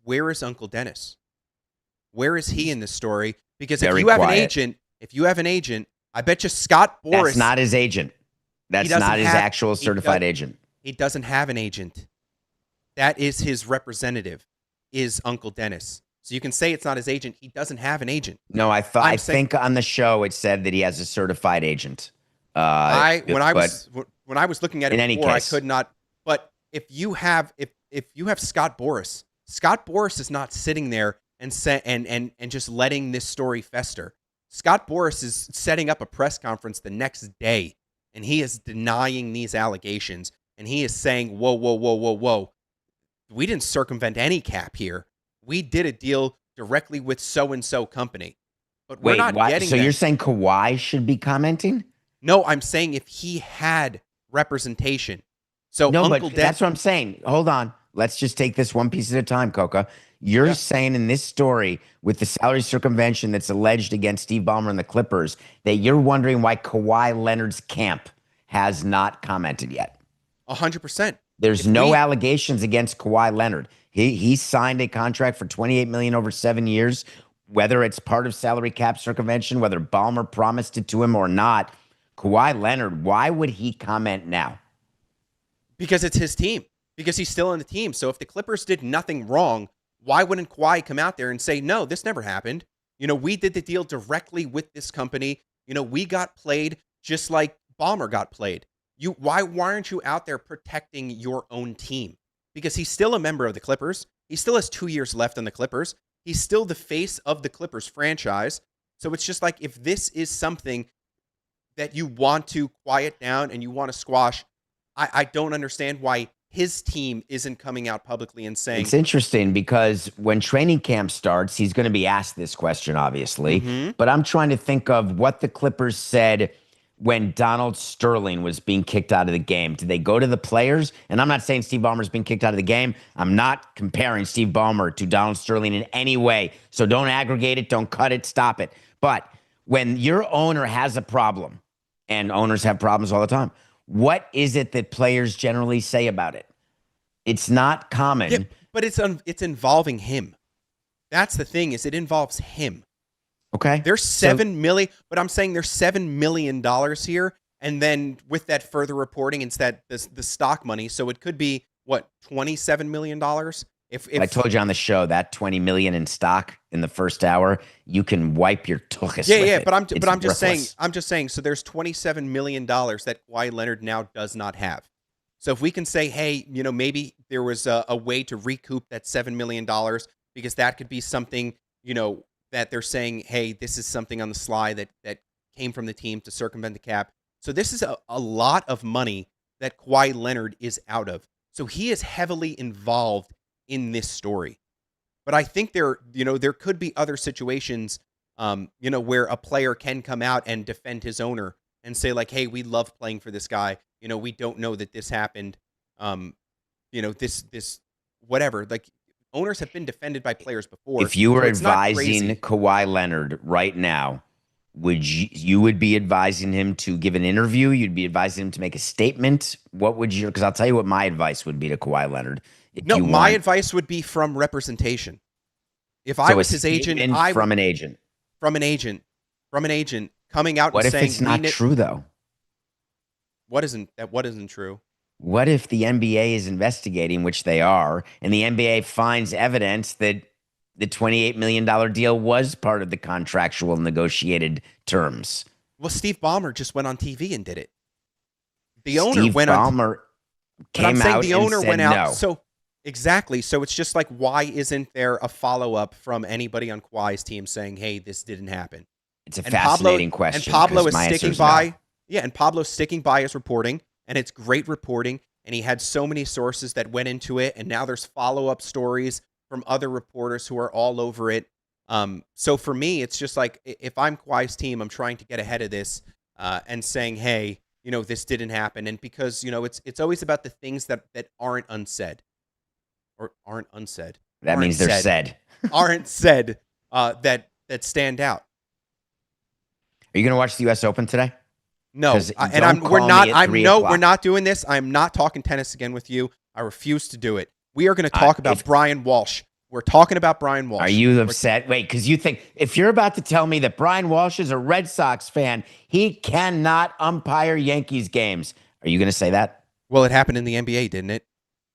Uncle Dennis? Where is he in this story? Because if you have an agent, I bet you Scott Boras. That's not his agent. That's not his actual certified agent. He doesn't have an agent. That is his representative, is Uncle Dennis. So you can say it's not his agent. He doesn't have an agent. No, I think on the show it said that he has a certified agent. When I was looking at it before, I could not. But if you have Scott Boras is not sitting there and just letting this story fester. Scott Boras is setting up a press conference the next day, and he is denying these allegations, and he is saying, whoa. We didn't circumvent any cap here. We did a deal directly with so-and-so company. But we're not getting So you're saying Kawhi should be commenting? No, I'm saying if he had representation. So no, but that's what I'm saying. Hold on. Let's just take this one piece at a time, Coca. You're saying in this story with the salary circumvention that's alleged against Steve Ballmer and the Clippers that you're wondering why Kawhi Leonard's camp has not commented yet. 100%. There's no allegations against Kawhi Leonard. He signed a contract for $28 million over 7 years, whether it's part of salary cap circumvention, whether Ballmer promised it to him or not. Kawhi Leonard, why would he comment now? Because it's his team. Because he's still on the team. So if the Clippers did nothing wrong, why wouldn't Kawhi come out there and say, no, this never happened? We did the deal directly with this company. We got played just like Ballmer got played. Why aren't you out there protecting your own team? Because he's still a member of the Clippers. He still has 2 years left on the Clippers. He's still the face of the Clippers franchise. So it's just like, if this is something that you want to quiet down and you want to squash, I don't understand why his team isn't coming out publicly and saying. It's interesting because when training camp starts, he's going to be asked this question, obviously. But I'm trying to think of what the Clippers said when Donald Sterling was being kicked out of the game. Did they go to the players? And I'm not saying Steve Ballmer's being kicked out of the game. I'm not comparing Steve Ballmer to Donald Sterling in any way. So don't aggregate it, don't cut it, stop it. But when your owner has a problem, and owners have problems all the time, what is it that players generally say about it? It's not common. Yeah, but it's involving him. That's the thing, is it involves him. Okay. There's $7 million, but I'm saying there's $7 million here. And then with that further reporting, it's that the stock money. So it could be what, $27 million? If I told you on the show that $20 million in stock in the first hour, you can wipe your tuchus. Yeah. It. But I'm just worthless. saying. So there's $27 million that Kawhi Leonard now does not have. So if we can say, hey, maybe there was a way to recoup that $7 million, because that could be something, that they're saying, hey, this is something on the sly that came from the team to circumvent the cap. So this is a lot of money that Kawhi Leonard is out of. So he is heavily involved in this story. But I think there could be other situations, where a player can come out and defend his owner and say, like, hey, we love playing for this guy. We don't know that this happened. This whatever. Like, owners have been defended by players before. If you were advising Kawhi Leonard right now, would you would be advising him to give an interview? You'd be advising him to make a statement? What would you? Because I'll tell you what my advice would be to Kawhi Leonard. My advice would be from representation. If I was his agent, from an agent coming out and saying, what if it's not true though? What isn't true? What if the NBA is investigating, which they are, and the NBA finds evidence that the $28 million deal was part of the contractual negotiated terms? Well, Steve Ballmer just went on TV and did it. The owner went on. Ballmer came out the owner and said went out. No. So exactly. So it's just like, why isn't there a follow-up from anybody on Kawhi's team saying, hey, this didn't happen? It's a fascinating question. And Pablo is sticking by. No. Yeah, and Pablo's sticking by his reporting, and it's great reporting, and he had so many sources that went into it, and now there's follow-up stories from other reporters who are all over it. So for me, it's just like, if I'm Kawhi's team, I'm trying to get ahead of this and saying, hey, this didn't happen. And because, it's always about the things that aren't unsaid. Or aren't unsaid. That means they're said. Aren't said that stand out. Are you going to watch the U.S. Open today? No, we're not doing this. I'm not talking tennis again with you. I refuse to do it. We are going to talk about Brian Walsh. We're talking about Brian Walsh. Are you upset? Wait, because you think, if you're about to tell me that Brian Walsh is a Red Sox fan, he cannot umpire Yankees games. Are you going to say that? Well, it happened in the NBA, didn't it?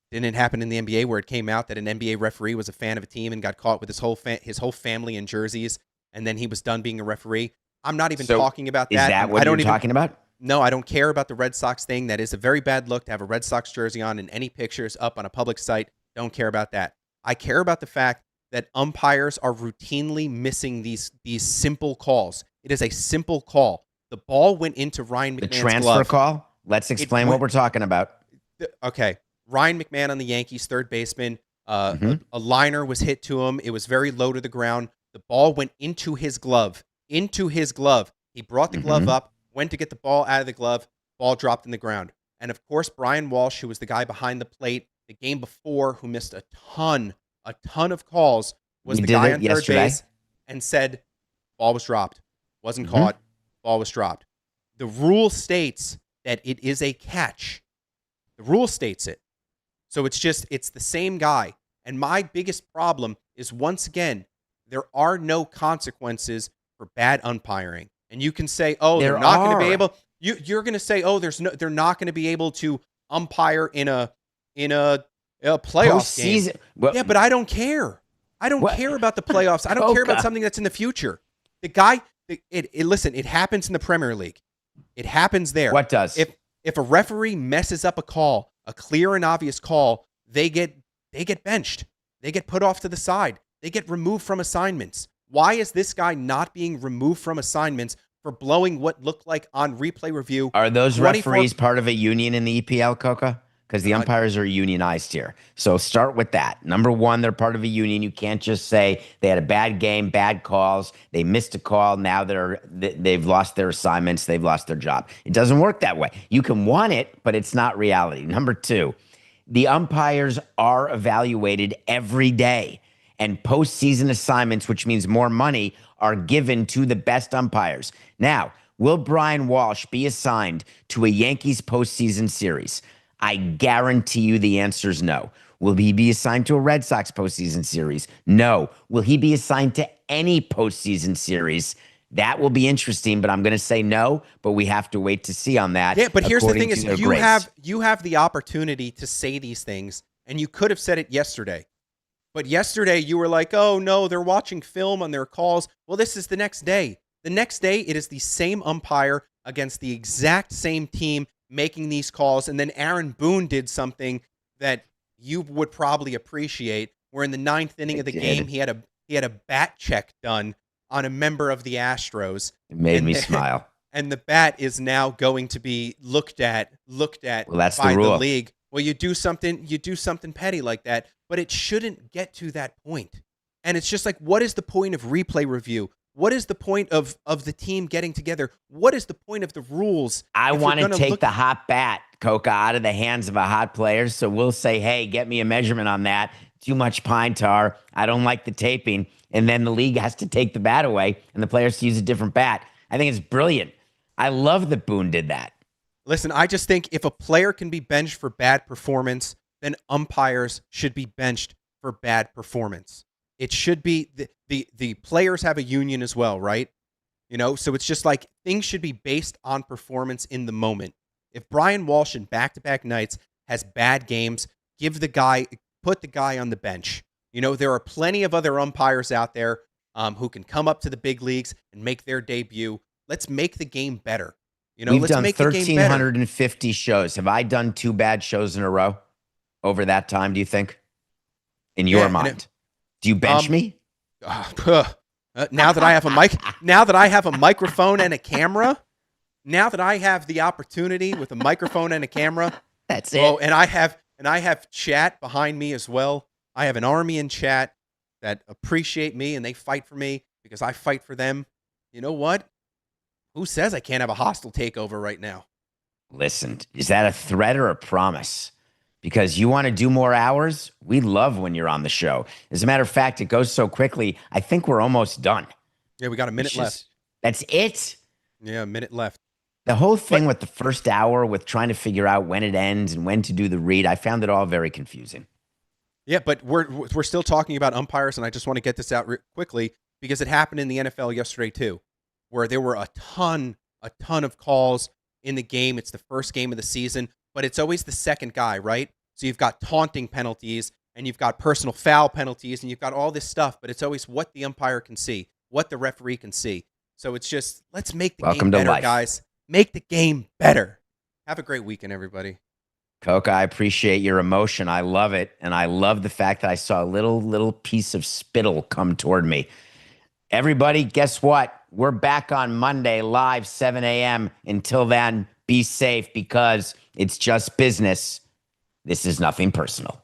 Didn't it happen in the NBA where it came out that an NBA referee was a fan of a team and got caught with his whole family in jerseys, and then he was done being a referee? I'm not even talking about that. Is that what you're talking about? No, I don't care about the Red Sox thing. That is a very bad look to have a Red Sox jersey on and any pictures up on a public site. Don't care about that. I care about the fact that umpires are routinely missing these simple calls. It is a simple call. The ball went into Ryan McMahon's glove. The transfer call? Let's explain what we're talking about. Okay. Ryan McMahon on the Yankees, third baseman. A liner was hit to him. It was very low to the ground. The ball went into his glove. He brought the glove up, went to get the ball out of the glove. Ball dropped in the ground. And, of course, Brian Walsh, who was the guy behind the plate the game before, who missed a ton a ton of calls was the guy on third base and said, ball was dropped, wasn't caught, ball was dropped. The rule states that it is a catch. The rule states it. So it's the same guy. And my biggest problem is, once again, there are no consequences for bad umpiring. And you can say, oh, they're not going to be able. You're going to say, oh, they're not going to be able to umpire in a playoff game. Well, yeah, but I don't care. I don't care about the playoffs. I don't care about something that's in the future. The guy, listen, it happens in the Premier League. It happens there. What does? If a referee messes up a call, a clear and obvious call, they get benched. They get put off to the side. They get removed from assignments. Why is this guy not being removed from assignments for blowing what looked like on replay review? Are those referees part of a union in the EPL, Coca? Because the umpires are unionized here. So start with that. Number one, they're part of a union. You can't just say they had a bad game, bad calls, they missed a call, now they've lost their assignments, they've lost their job. It doesn't work that way. You can want it, but it's not reality. Number two, the umpires are evaluated every day. And postseason assignments, which means more money, are given to the best umpires. Now, will Brian Walsh be assigned to a Yankees postseason series? I guarantee you the answer is no. Will he be assigned to a Red Sox postseason series? No. Will he be assigned to any postseason series? That will be interesting, but I'm going to say no, but we have to wait to see on that. Yeah, but here's the thing is you have the opportunity to say these things, and you could have said it yesterday. But yesterday you were like, oh, no, they're watching film on their calls. Well, this is the next day. The next day, it is the same umpire against the exact same team making these calls. And then Aaron Boone did something that you would probably appreciate, where in the ninth inning of the game, he had a bat check done on a member of the Astros. It made me smile. And the bat is now going to be looked at well, that's by the rule. The league. Well, you do something petty like that, but it shouldn't get to that point. And it's just like, what is the point of replay review? What is the point of the team getting together? What is the point of the rules? I want to take the hot bat, Coca, out of the hands of a hot player. So we'll say, hey, get me a measurement on that. Too much pine tar. I don't like the taping. And then the league has to take the bat away and the players use a different bat. I think it's brilliant. I love that Boone did that. Listen, I just think if a player can be benched for bad performance, then umpires should be benched for bad performance. It should be the players have a union as well, right? So it's just like things should be based on performance in the moment. If Brian Walsh in back-to-back nights has bad games, put the guy on the bench. There are plenty of other umpires out there who can come up to the big leagues and make their debut. Let's make the game better. We've let's done make the game better. 1,350 shows. Have I done 2 bad shows in a row over that time, do you think? In your mind? Do you bench me? Now that I have a mic, now that I have a microphone and a camera, now that I have the opportunity with a microphone and a camera, that's it. Oh, and I have chat behind me as well. I have an army in chat that appreciate me and they fight for me because I fight for them. You know what? Who says I can't have a hostile takeover right now? Listen, is that a threat or a promise? Because you want to do more hours? We love when you're on the show. As a matter of fact, it goes so quickly. I think we're almost done. Yeah, we got a minute left. That's it? Yeah, a minute left. The whole thing with the first hour, with trying to figure out when it ends and when to do the read, I found it all very confusing. Yeah, but we're still talking about umpires, and I just want to get this out quickly because it happened in the NFL yesterday too, where there were a ton of calls in the game. It's the first game of the season, but it's always the second guy, right? So you've got taunting penalties, and you've got personal foul penalties, and you've got all this stuff, but it's always what the umpire can see, what the referee can see. So it's just, let's make the game better, guys. Make the game better. Have a great weekend, everybody. Coca, I appreciate your emotion. I love it, and I love the fact that I saw a little piece of spittle come toward me. Everybody, guess what? We're back on Monday, live 7 a.m. Until then, be safe because it's just business. This is nothing personal.